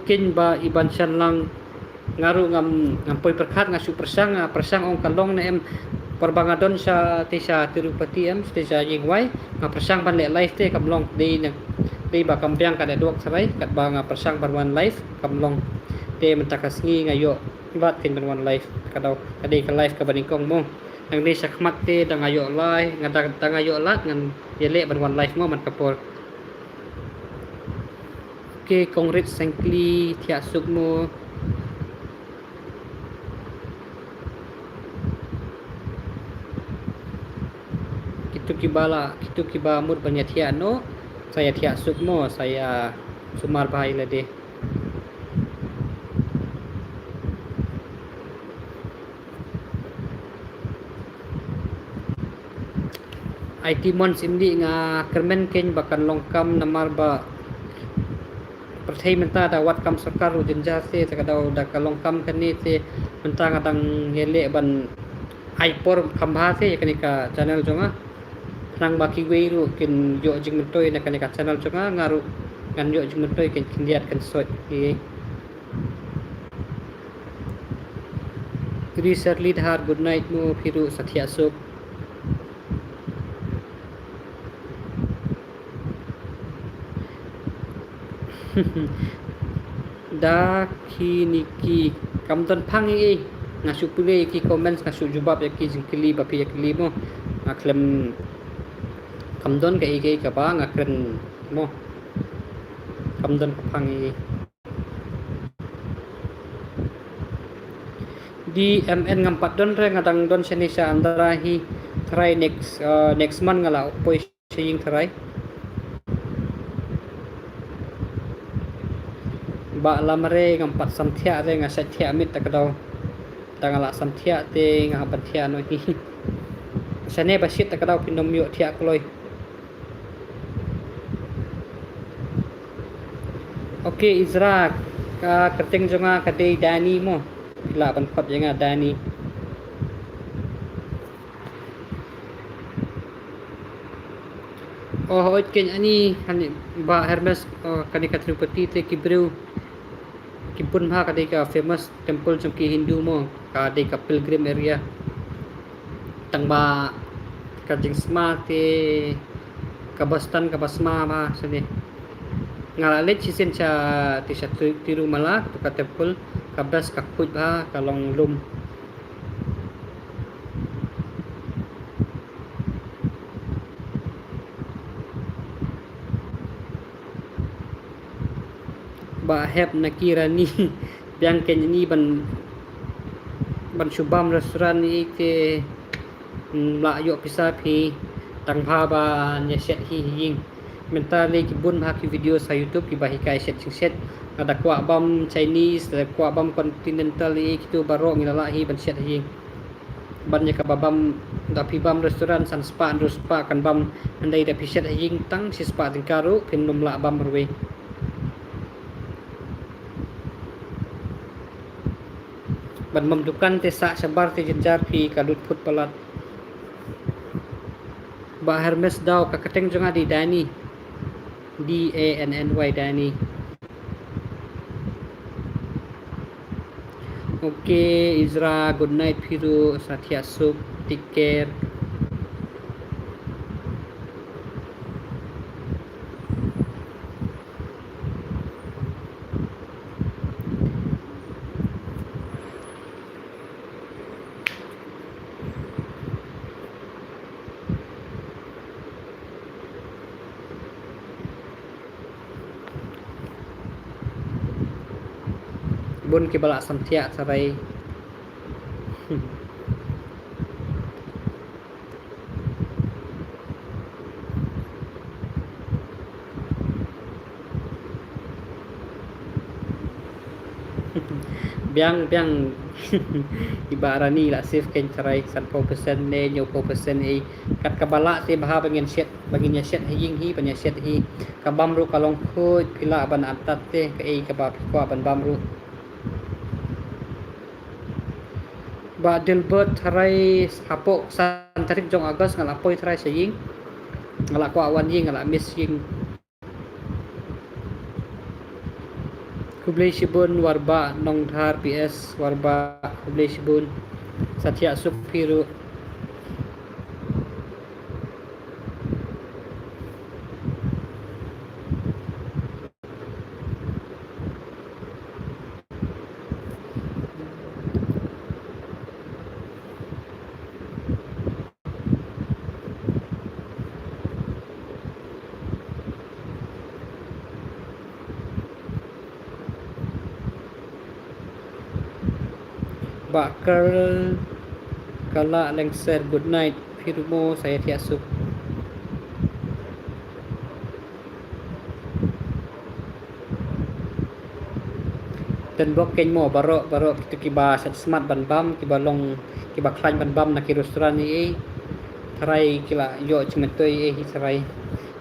Kin ba iban siyan lang ngaru ngam poy perkhat nga super sang ong kalong na em parbangadon sa Tirupati em sa Jingway nga persang ban le life te kamlong day ba kambyang kada duak saray kat ba nga persang ban one life kamlong te mentakasngi ngayo bat kin ban one life kadaw kadai ka life ka baningkong mo nang di sa kmat te dangayo life nga dangayo lat ngan yele ban one life mo man kapor. Okay, congrats sangkli thiya suk mo. Kitu kiba mur banyak thiya no. Saya thiya suk mo, saya sumar bahai lade. IT mons indi nga kermen ken bakan longkam namar ba perthai menta da wat kam sarkar ujin jase takadaw da kalongkam kani te menta ngadang hele ban aipor khambha se kanika channel jonga nang baki weiru kin yo jing mentoy na kanika channel jonga ngaru ngan yo jing mentoy kin kindiat kan soi ki Shirley Dhar good night mo phiru sathya suk da kiniki kamton phangi nga supule ki comments nga sujubab ki jingkili ba pi yakli mo aklem kamdon ka igay ka ba nga kren mo kamdon ka phangi di MN ngampat don re ngadang don sini sa Andhra hi try next month ngala upoy siying try ba lamare ngampat samthya re nga sathya mit takadaw tangala samthya te nga habathya no hi sane basit takadaw pinomyo thya kloy. Okay Izra ka kerteng jonga kadai Dani mo ila ban khot nga Dani Oh, oit ken ani kani ba Hermes kani ka Tirupati te kibreu kipun bha kadai ka famous temple jong ki Hindu mo kadai ka pilgrim area tang ba kajing sma te kabastan kabasma ba sini ngalalit sisin cha ti sa tiru malak to ka temple kabas kakut ba kalong lum ba hep nakirani biang ken ni ban shubam restaurant ni ke la yo pisa phi tang pha ba nya set hi ying mentally ki bun ha ki video sa YouTube ki bahi kai set sing set ada kwa bam Chinese ada kwa bam continental i kitu baro ngila hi ban set hi ban nya ka babam da pi bam restaurant san spa ndo spa kan bam andai da pi set hi ying tang si spa ting karu pin lum la bam rwe ban mam dukan te sa sabar te jenjar phi kadut phut palat ba Hermes daw kakateng jonga di Dani DANNY Dani. Okay Izra, good night Piru, Satya Suk, take care. Bun ki balak samtia sarai biang ibarani la safe ken sarai san po percent ne nyo po percent e kat kabala te baha bangin set bangin ya set hing hi banya set hi kabam ru kalong khoi pila ban atat te ka e ka ba kwa ban bam ru ba Dilbert tharai hapo san tarik jong Agos ngala poi tharai saying ngala kwa awan ying ngala miss ying Kublai Shibun warba nongthar PS warba Kublai Shibun Satya Supiru Bakar Kala Lengser good night Firmo saya Tiasuk dan blok ken mo baro kita kiba set smart ban bam kiba long kiba klan ban bam na ki restoran ni tharai kila yo chmetoi tharai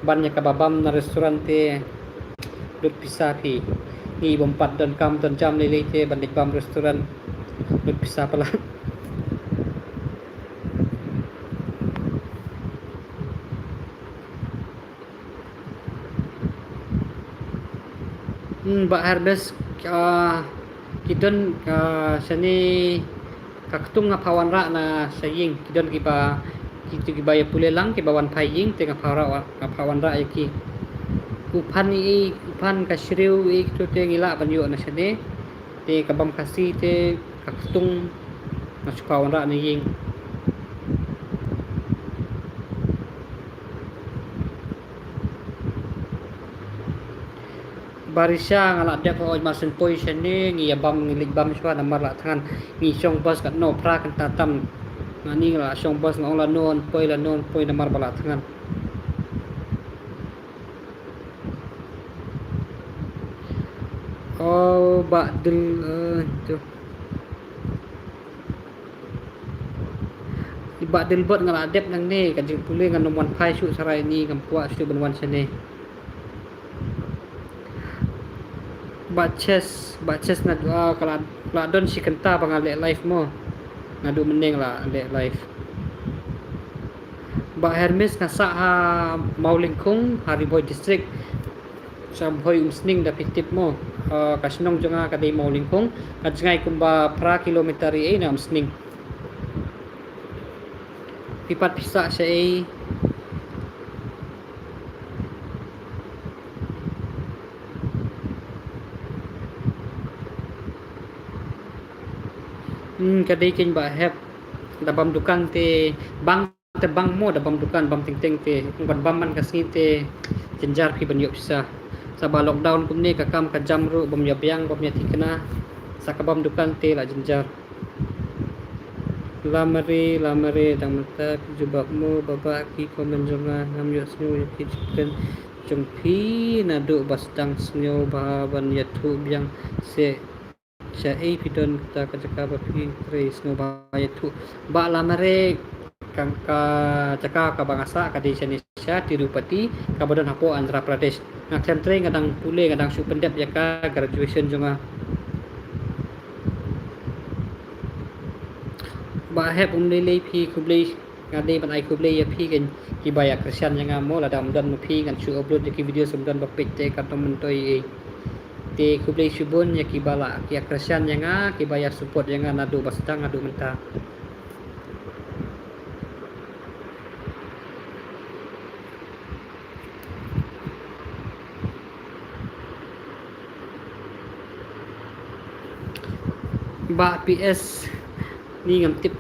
ban nya ka babam na restoran te dut pisah pi ni bompat dan kam dan jam lele te ban dik bam restoran dut pisah pala Mbak Herdes kidon sani kaktung ngapawan ra na saying kidon kiba kitu kiba ya pule lang kiba wan paying te ngapawan ra yaki upan i upan kasriu i kitu te ngila banyo na sani te kabam kasi te kaktung nasukawan ra na ying Barisya ngala dia ko masen poi sene ngi bam ngi bam swa namar la than ngi song bas kat no pra kan tatam ngani la song bas ngong la non poi namar bala than oh ba dil tu iba dil bot ngala dep nang ne kan jing pule ngan nomwan phai su sarai ni kam kwa su banwan sene Baches na kalau don si kenta bang ale live mo ngadu meneng la ale live Ba Hermes nasa Maulingkong Hariboy District sa Boy Umsning da pitip mo kasnong nga kaday Maulingkong at ngay kumba pra kilometer ay na Umsning pipat pisa siya ay kaday kin ba hep dabam dukan te bang te bang mo dabam dukan bam ting te kung bam man kasi te jenjar pi banyo sa lockdown kumni kakam ka jamru bam yabyang bam yati kana sa kabam dukan te la jenjar lamari tang mata jubak mo baba ki komen jonga namyo snyo yati chicken jumpi na do bastang snyo bahaban yatu byang se siya ay pidon kita kajaka bapi tres no bayat tu ba lamare kang ka jaka ka bangasa ka desa Indonesia Tirupati kabadon hapo Andhra Pradesh nak sentre ngadang pule ngadang su pendep jaka graduation jonga ba hep lele pi kublei ngade ban ai kublei ya pi kan kibaya Christian janga mo ladam dan pi kan su upload ki video sumdan bapit te ka tomentoi te kublai subun ya kibala ki Christian yang kibaya support yang nadu bastang adu menta ba PS ni ngamtip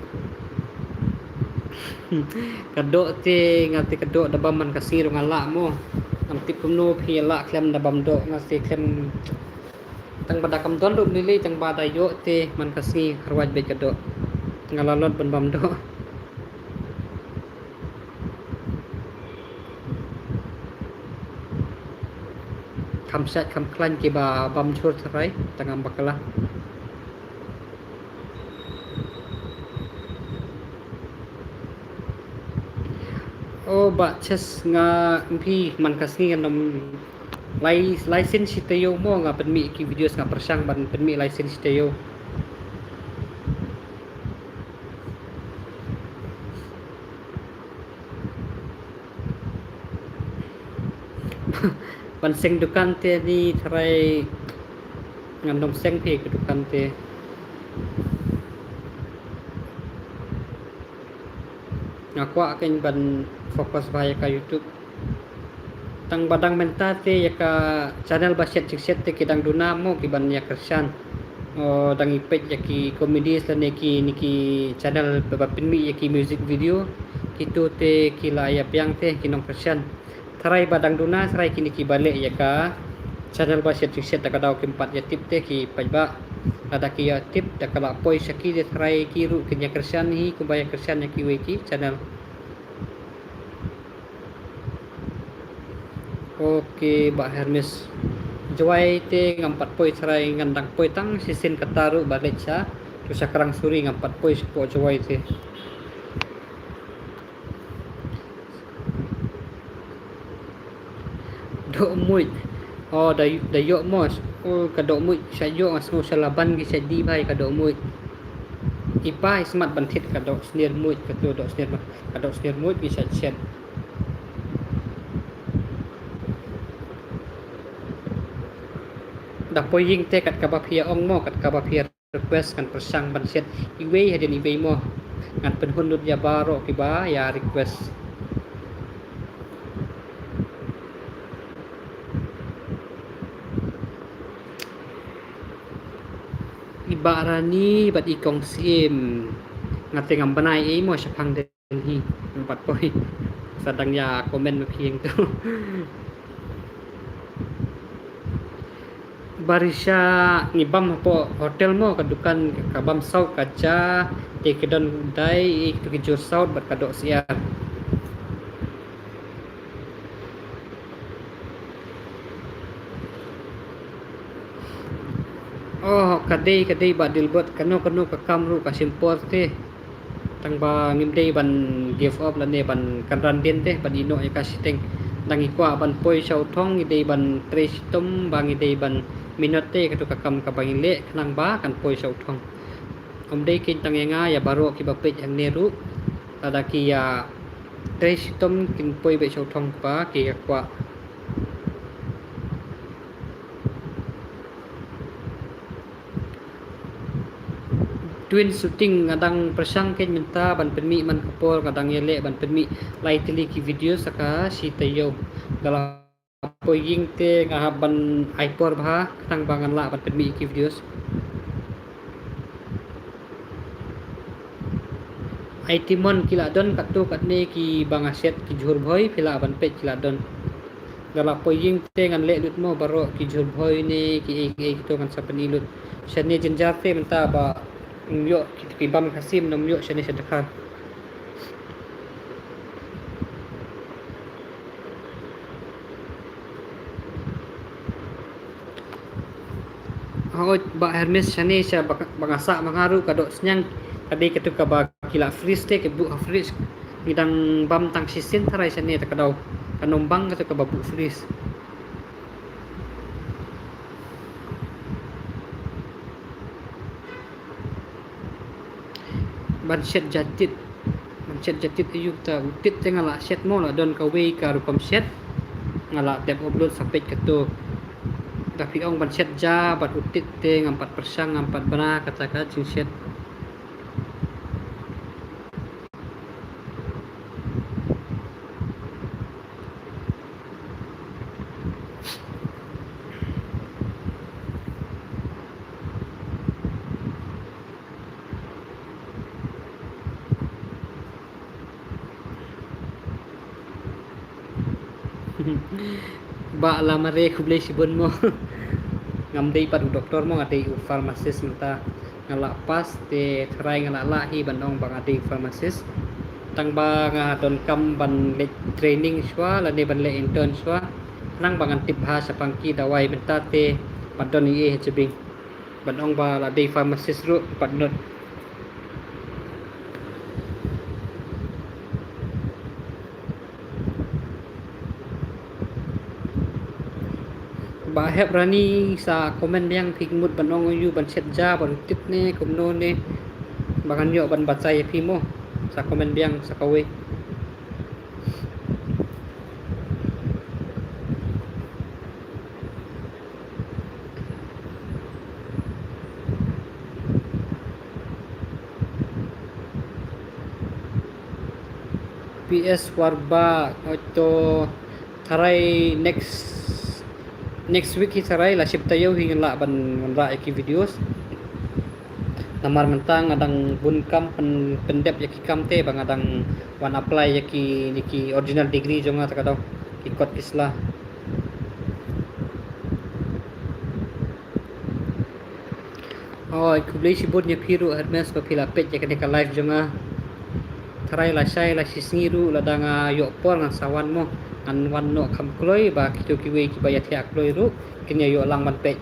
kadok te ngati kadok dabam man kasiro ngala mo ngamtip kumno pila klem dabam do ngati klem tang pada kam don rup lili tang pada yo te man kasi karwaj be kado ngalalot ban bam do kam set kam klan ki ba bam chur sarai tangam bakala oh ba ches nga pi man kasi nganom license tayo mo nga penmi ki videos nga persang ban penmi license tayo ban seng dukan te ni try ngandong seng pe ke dukan te ngakwa akan ban fokus bahaya ka YouTube tang badang mentate ya ka channel baset cikset te kidang duna mo kiban ya kersan o dang ipet ya ki komedi selane ki niki channel babapinmi ya ki music video kitu te kila ya piang te kinong kersan tarai badang duna sarai kini ki balik ya ka channel baset cikset tak daw kimpat ya tip te ki pajba ada ki ya tip tak kala poi saki de tarai kiru kinya kersan hi kubaya kersan ya ki weki channel. Oke, Mbak Hermes. Jawai te ngampat poi sarai ngandang poi tang sisin kataru balik sa. Terus sekarang suri ngampat poi sepo jawai te. Dok muit. Oh, dayok mos. Oh, kadok muit sayok asmo salaban gi sedi bai kadok muit. Ipa ismat bantit kadok snir muit kadok snir muit bisa chat. Dah poying te kat kabapia ong mo kat kabapia request kan persang ban set iwe hadin iwe mo ngan penhunut ya baro kiba ya request ibarani bat ikong sim ngate ngam banai e mo sapang den hi bat poy sadang ya komen mapieng tu barisya ngibam po hotel mo kadukan kabam saut kaca te kedon dai itu kijur saut bat kadok siar oh kadai ba dilbot kano ka kamru ka simpor te tang ba ngimdei ban give up lane ban kanran den te ban ino ya kasiteng nang ikwa ban poi sau thong idei ban tres tom bang idei ban minote katu kakam kabangin le kanang ba kan poi sau thong omdei kin tangenga ya baro ki bapet yang neru ada ki ya Tres tom kin poi be chau thong pa ki kwa twin shooting ngadang persang ken minta ban penmi man kapor kadang yele ban penmi lai tili ki video saka si tayo dalam poi ying te ngahaban aipor bha tang bangan la ban penmi ki videos ai timon kila don katu katne ki bangaset ki jhur bhoi phila ban pe kila don dalam poi ying te ngan le lut mo baro ki jhur bhoi ne ki to kan sapani lut shane jinjar te minta ba yo ki bam kasim nom yo shane sedekah Ako ba Hermes shane siya bangasa mangaru kadok senyang kadi ketu ka ba kila freeze te ke bu freeze ngidang bam tang sisin tarai shane ta kadaw kanombang ketu ka ba bu freeze ban set jatit ayuk ta utit te ngala set mo la don ka we ka rukom set ngala tap upload sampai ketu tapi ong ban set ja bat utit te ngampat persang ngampat bana kata ka cing set ba lamare kublay sibon mo ngamdei pad doktor mo ngadei pharmacist minta ngala pas te try ngala lahi banong bang adei pharmacist tang ba nga don kam ban le training swa la ne ban le intern swa nang bangan tip ha sa pangki dawai minta te padon ni hbing banong ba la dei pharmacist ru padnot ba hep rani sa komen yang thikmut banong yu ban set ja ban tip ne kumno ne bangan yo ban bacai phi mo sa komen biang sa kawe PS warba to taray next week hi saray la ship tayo hi la ban ra ki videos namar mentang adang bun kam pendep yaki kam te bang adang wan apply yaki niki original degree jonga takadaw ikot kisla oh kublay sibod nya piru Hermes pa pila pet yaki ka live jonga taray la shay la sisngiru la danga yo por ng sawan mo an wan no kam kloy ba kito kiwe ki bayat ya kloy ru kinya yo lang man pe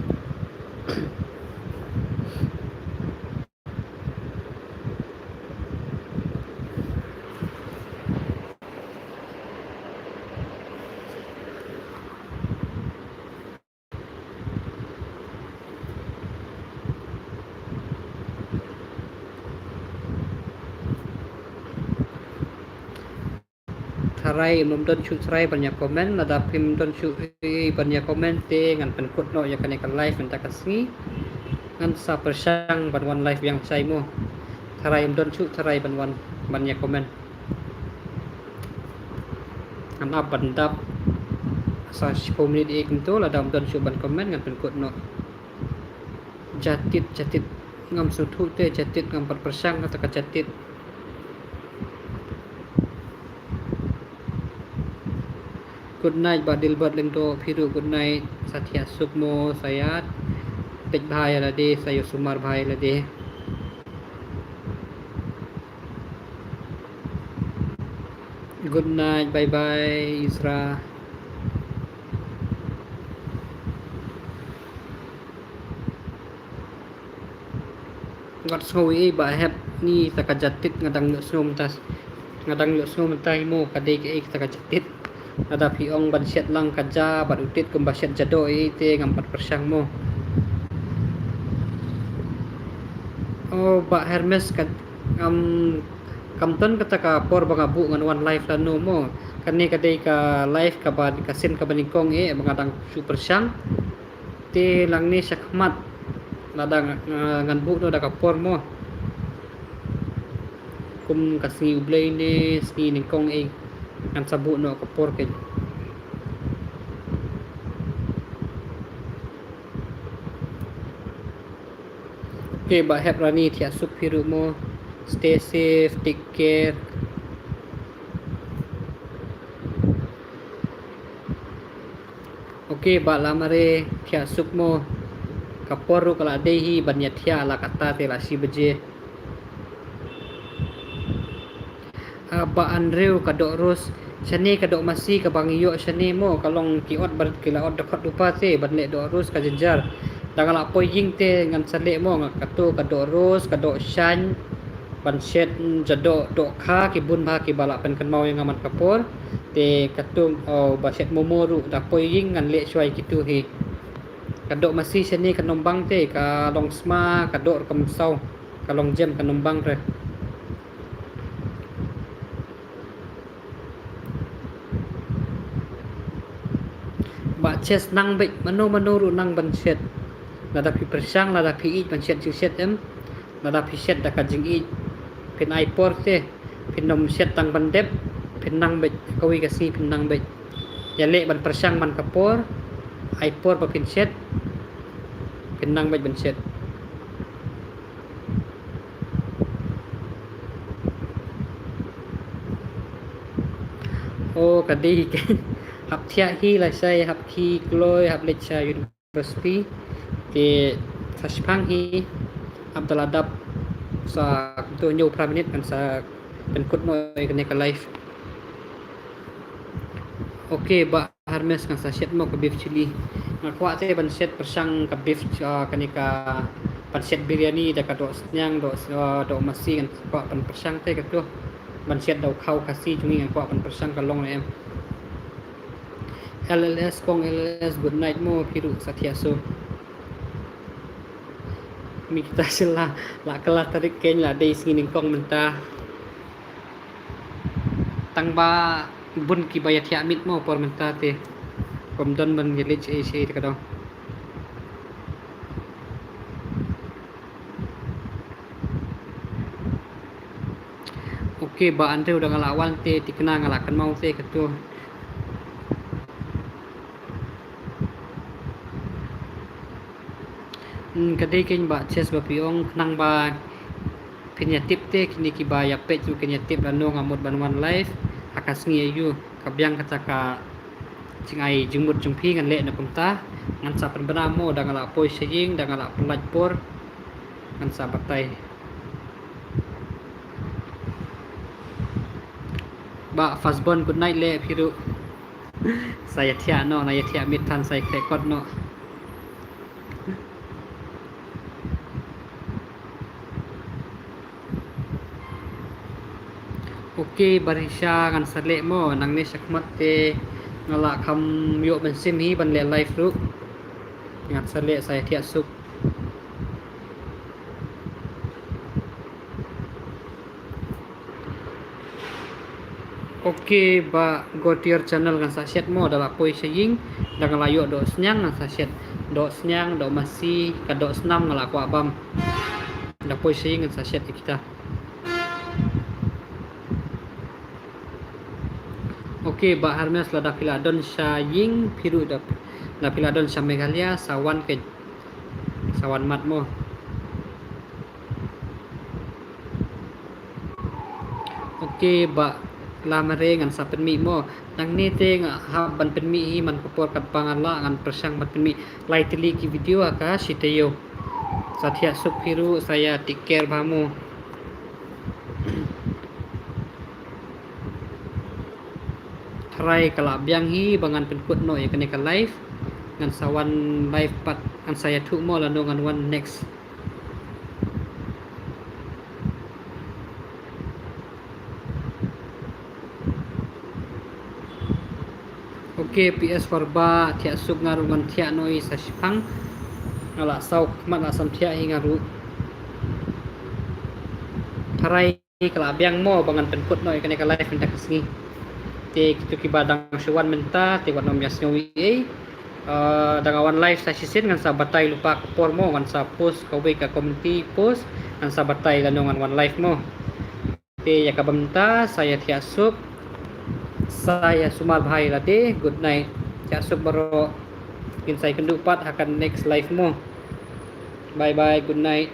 taray don shoot taray banyak komen nada pim don shoot banyak komen te ngan penkut no ya kan live minta kasih ngan sa persang ban one live yang sai mo taray don shoot taray ban one banyak komen ngan up bandap sa 10 menit ek itu la dam don shoot ban komen ngan penkut no jatit ngam sutu te jatit ngam persang kata jatit good night badil bad lengto phiru good night Satya Sukmo Sayat tej bhai la de sayo Sumar bhai la de good night bye bye Isra ngat snowi ba hep ni takajatit ngadang yo snom tas ngadang yo snom tay mo kadai ke takajatit ada piong ban siat lang kaja ban utit kum basiat jado te ngampat persang mo oh ba Hermes kan kamton kata ka por banga bu ngan one life lanu mo kani kadai ka life ka ban kasin ka banikong mengadang super syang te lang ni syakmat ladang ngan bu no da ka por mo kum kasngi ublay ni sngi ningkong ngan sabu no ka por ken. Okay, ba have rani tia sup piru mo. Stay safe, take care. Okay, ba lamare tia sup mo. Kaporu kala dehi banya tia la kata te la si beje. Ba Andrew kadok ros syane kadok masi ka bangiyo syane mo kalong kiot bar kilaot dakot lupa te banle dok ros ka jejar dangala poying te ngan sale mo ngakatu kadok ros kadok shan ban shet jado dok kha ki bun ba ki bala pen kan mau yang aman kapor te katung ba shet momoru da poying ngan le syai kitu hi kadok masi syane kanombang te ka long sma kadok kam sau kalong jem kanombang re. Ba ches nang bet mano ru nang ban set lada pi persang lada pi i ban set set lada pi set da ka jing i pin ai porte pin nom set tang ban dep pin nang bet kawi kasi pin nang bet ya le ban persang man kapor ai por pa pin set pin nang bet ban set kadi hap thia hi la sai hap ki gloi hap lecha university te sashpang hi abdul adab sa to nyu prime minute kan sa pen kut mo kene ka life. Okay, ba harmes kan sa set mo ka beef chili ngakwa te ban set persang ka beef kani ka pan set biryani da ka do nyang do masi kan kwa pan persang te ka to ban set daw khau kasi jungi ngakwa pan persang ka long em. LLS kong LLS good night mo piru Satyaso mi kita sila la kala tarik ken la day singin kong menta tang ba bun ki bayat ya mit mo por menta te kom don ban village e ka do. Okay, ba ante udah ngalawan te tikna ngalakan mau te ketu kadai ken ba ches ba piong nang ba kenya tip te kini ki ba ya pe chu kenya tip lano ngamut ban one life akas ngi ayu kabyang kata ka cingai jumut jumpi ngan le na kumta ngan sa pen benamo da ngala poi sejing da ngala pelaj por ngan sa batai ba fastbon good night le piru saya tia no na ya tia mit tan sai krekot no. Okay, barisya ngan sale mo nang ni sakmat te ngala kam yo ben sim hi ban le live ru ngan sale saya tia sup. Okay, ba go to your channel ngan sa set mo dala poi saying da ngala yo do snyang ngan sa set do snyang do masi ka do snam ngala kwa bam da poi saying ngan sa set kita. Okay, ba harmes lada piladon sa ying piru da piladon sa Meghalaya sawan ke sawan mat mo. Okay, ba lamare ngan sa penmi mo nang ni te nga haban penmi hi man kupor kat pangala ngan persang mat penmi lightly ki video aka sitayo satya sup piru saya take care bamu. Try kala biang hi bangan penkut no ya kene ka live ngan sawan live pat an saya tu mo lano ngan one next. Okay, PS Farba tia suk ngaru ngan tia noi sa sipang ngala sau mat asam tia hi ngaru try kalabiang mo bangan penkut no ikan live minta kesini ti kitu kibadang suwan menta ti wanom yas nyawi dangawan live sa sisin ngan sa batay lupa kapor mo ngan sa post kaway ka community post ngan sa batay lanongan one live mo ti yakabamta saya tiasuk saya sumal bahay lade good night tiasuk baro kinsay kendupat akan next live mo bye bye good night